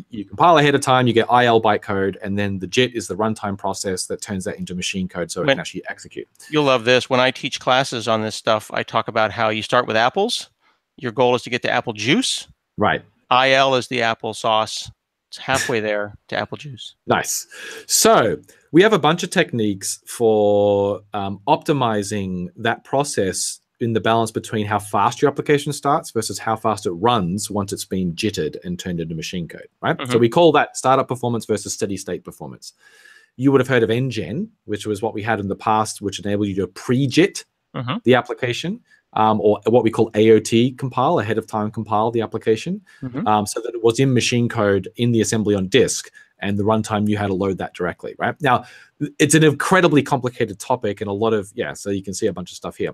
You compile ahead of time, you get IL bytecode, and then the JIT is the runtime process that turns that into machine code so it can actually execute. You'll love this. When I teach classes on this stuff, I talk about how you start with apples. Your goal is to get to apple juice. Right. IL is the apple sauce. It's halfway there to apple juice. Nice. So we have a bunch of techniques for optimizing that process in the balance between how fast your application starts versus how fast it runs once it's been jittered and turned into machine code, right? So we call that startup performance versus steady state performance. You would have heard of NGen, which was what we had in the past, which enabled you to pre-jit the application. Or what we call AOT compile, ahead of time compile the application, so that it was in machine code in the assembly on disk. and the runtime knew how to load that directly, right? Now, it's an incredibly complicated topic and a lot of, so you can see a bunch of stuff here.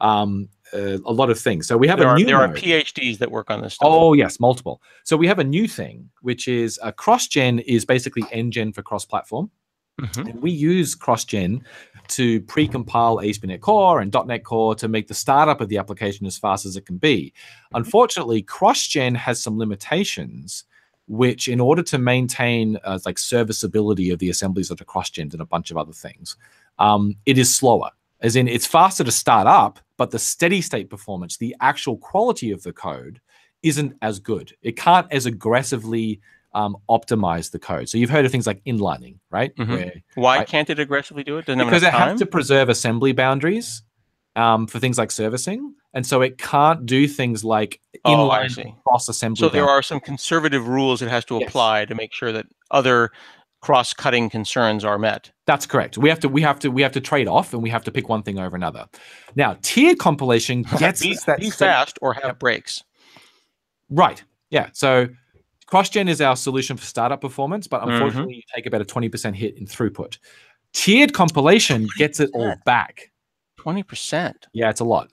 A lot of things. So we have there are mode. PhDs that work on this stuff. Oh, yes, multiple. So we have a new thing, which is cross-gen is basically NGen for cross-platform. And we use cross-gen to pre-compile ASP.NET Core and .NET Core to make the startup of the application as fast as it can be. Unfortunately, cross-gen has some limitations, which in order to maintain like serviceability of the assemblies that are cross-gen and a bunch of other things, it is slower. As in, it's faster to start up, but the steady state performance, the actual quality of the code, isn't as good. It can't as aggressively optimize the code. So you've heard of things like inlining, right? Why can't it aggressively do it? Doesn't because have enough time? It has to preserve assembly boundaries for things like servicing. And so it can't do things like inline cross assembly. So there are some conservative rules it has to apply to make sure that other cross-cutting concerns are met. That's correct. We have to trade off, and we have to pick one thing over another. Now, tiered compilation gets be fast or have breaks. Right. Yeah. So cross-gen is our solution for startup performance, but unfortunately, you take about a 20% hit in throughput. Tiered compilation gets it all back. 20%. Yeah, it's a lot.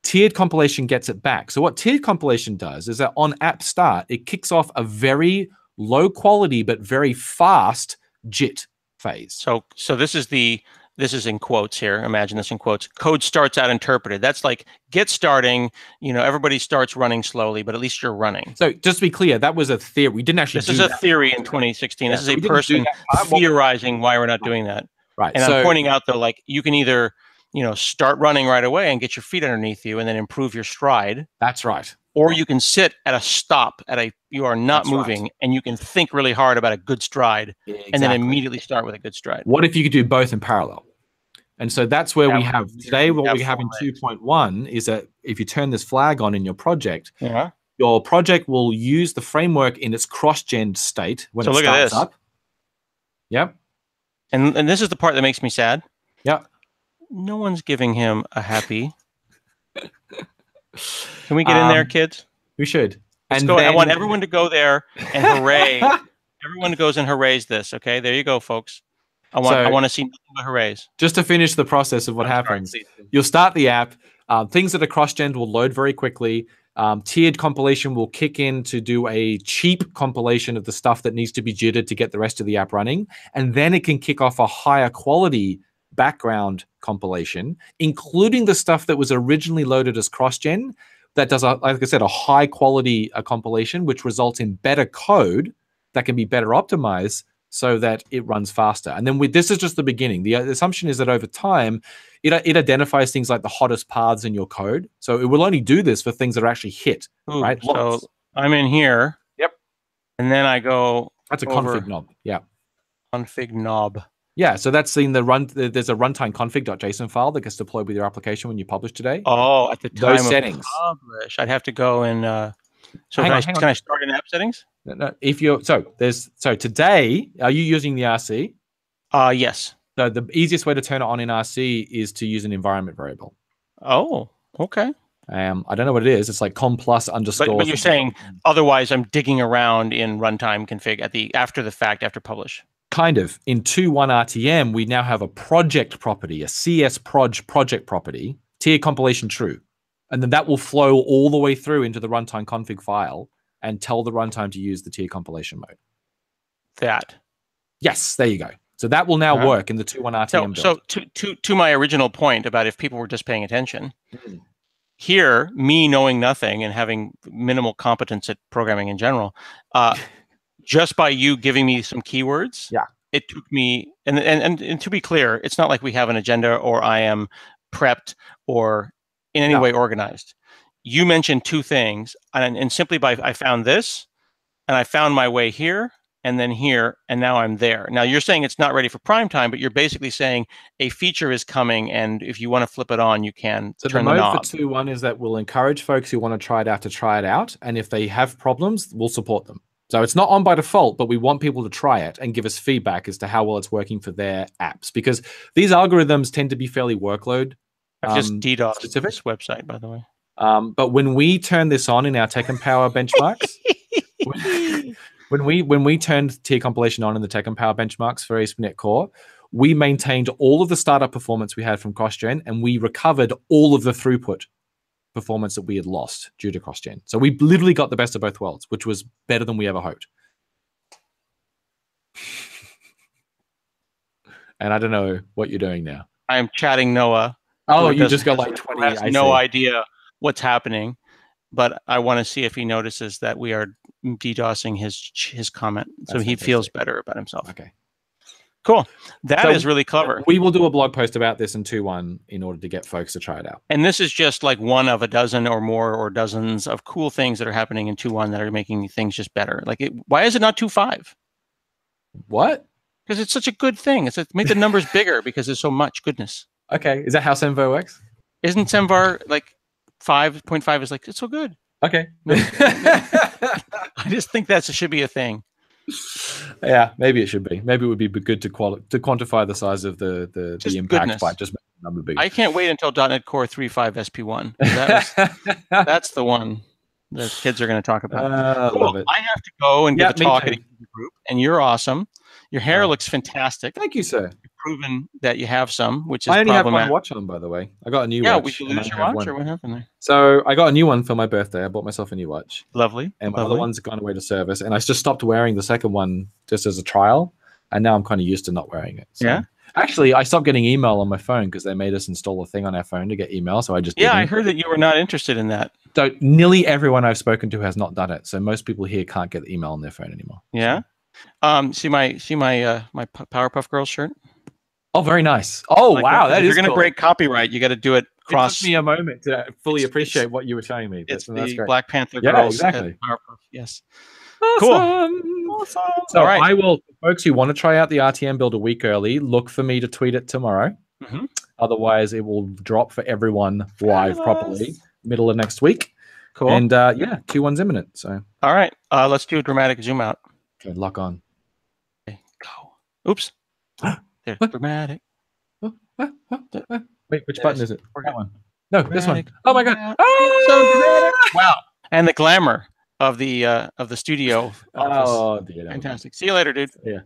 Tiered compilation gets it back. So what tiered compilation does is that on app start, it kicks off a very low quality but very fast JIT phase. So this is in quotes here. Imagine this in quotes. Code starts out interpreted. That's like get starting. Everybody starts running slowly, but at least you're running. So just to be clear, that was a theory. We didn't actually. This is a theory in 2016. This is a person theorizing why we're not doing that. Right. And I'm pointing out though, like you can either start running right away and get your feet underneath you and then improve your stride. That's right. Or you can sit at a stop you are not moving, and you can think really hard about a good stride, and then immediately start with a good stride. What if you could do both in parallel? And so that's where we have today. What we have in 2.1 is that if you turn this flag on in your project, your project will use the framework in its cross-gen state when it starts up. Yep. And this is the part that makes me sad. Yep. No one's giving him a happy. Can we get in there, kids? We should. Let's go. I want everyone to go there and hooray. Everyone goes and hoorays this. Okay, there you go, folks. I want to see nothing but hoorays. Just to finish the process of what happens, you'll start the app. Things that are cross-gen will load very quickly. Tiered compilation will kick in to do a cheap compilation of the stuff that needs to be jittered to get the rest of the app running, and then it can kick off a higher quality background compilation, including the stuff that was originally loaded as cross-gen, that does, like I said, a high quality compilation, which results in better code that can be better optimized so that it runs faster. And then this is just the beginning. The assumption is that over time, it identifies things like the hottest paths in your code. So it will only do this for things that are actually hit, right? So I'm in here. Yep. And then I go. That's a config knob. Yeah. Config knob. Yeah, so that's in the run. There's a runtime config.json file that gets deployed with your application when you publish today. Oh, at the time those settings. Publish, I'd have to go and. So can I start in app settings? No, if you're so today, are you using the RC? Yes. So the easiest way to turn it on in RC is to use an environment variable. Oh, okay. I don't know what it is. It's like com plus underscore. But you're saying otherwise I'm digging around in runtime config after the fact, after publish. Kind of. In 2.1 RTM, we now have a project property, a CS project property, tier compilation true. And then that will flow all the way through into the runtime config file and tell the runtime to use the tier compilation mode. That. Yes, there you go. So that will now work in the 2.1 RTM build. So to my original point about if people were just paying attention, here, me knowing nothing and having minimal competence at programming in general, just by you giving me some keywords, it took me, and to be clear, it's not like we have an agenda or I am prepped or in any way organized. You mentioned two things, and simply by I found this, and I found my way here, and then here, and now I'm there. Now you're saying it's not ready for prime time, but you're basically saying a feature is coming, and if you want to flip it on, you can turn the knob. So the mode for 2.1 is that we'll encourage folks who want to try it out to try it out, and if they have problems, we'll support them. So it's not on by default, but we want people to try it and give us feedback as to how well it's working for their apps, because these algorithms tend to be fairly workload. I've just DDoSed this website, by the way. But when we turn this on in our Tech and Power benchmarks, when we turned tier compilation on in the Tech and Power benchmarks for ASP.NET Core, we maintained all of the startup performance we had from CrossGen, and we recovered all of the throughput performance that we had lost due to CrossGen. So we literally got the best of both worlds, which was better than we ever hoped. And I don't know what you're doing now. I'm chatting Noah. Oh, you just got like 20. Who has no idea what's happening, but I want to see if he notices that we are DDoSing his comment, so he feels better about himself. Okay. Cool. That is really clever. We will do a blog post about this in 2.1 in order to get folks to try it out. And this is just like one of a dozen or more or dozens of cool things that are happening in 2.1 that are making things just better. Like, why is it not 2.5? What? Because it's such a good thing. Make the numbers bigger because there's so much goodness. Okay. Is that how Semver works? Isn't Semvar like 5.5 is like, it's so good. Okay. I just think that should be a thing. Yeah, maybe it should be. Maybe it would be good to quantify the size of the impact goodness. By just making the number bigger. I can't wait until .NET Core 3.5 SP1. That's the one that kids are going to talk about. Cool. Love it. I have to go and give a talk at a group, and you're awesome. Your hair looks fantastic. Thank you, sir. You've proven that you have some, which is I only problematic. have my watch on, by the way. I got a new watch. Yeah, we lose your watch, or what happened there? So I got a new one for my birthday. I bought myself a new watch. Lovely. And my other one's gone away to service, and I just stopped wearing the second one just as a trial, and now I'm kind of used to not wearing it. So. Yeah. Actually, I stopped getting email on my phone because they made us install a thing on our phone to get email, so I just didn't. I heard that you were not interested in that. So nearly everyone I've spoken to has not done it. So most people here can't get the email on their phone anymore. Yeah. See my Powerpuff Girls shirt. Oh, very nice. Oh, like wow, that is. If you're going to break copyright, you got to do it cross. It took me a moment to fully appreciate what you were showing me. It's that's the great. Black Panther girls. Exactly. Powerpuff. Yes. Awesome. Cool. Awesome. So all right. I will, folks who want to try out the RTM build a week early, look for me to tweet it tomorrow. Mm-hmm. Otherwise, it will drop for everyone live properly properly middle of next week. Cool. And 2.1's imminent. So all right, let's do a dramatic zoom out. Okay, lock on. Okay, go. Oops. There, dramatic. Wait, which button is it? That one. No, this one. Oh my god! So dramatic. Wow! And the glamour of the studio. Oh, dear. Fantastic. See you later, dude. Yeah.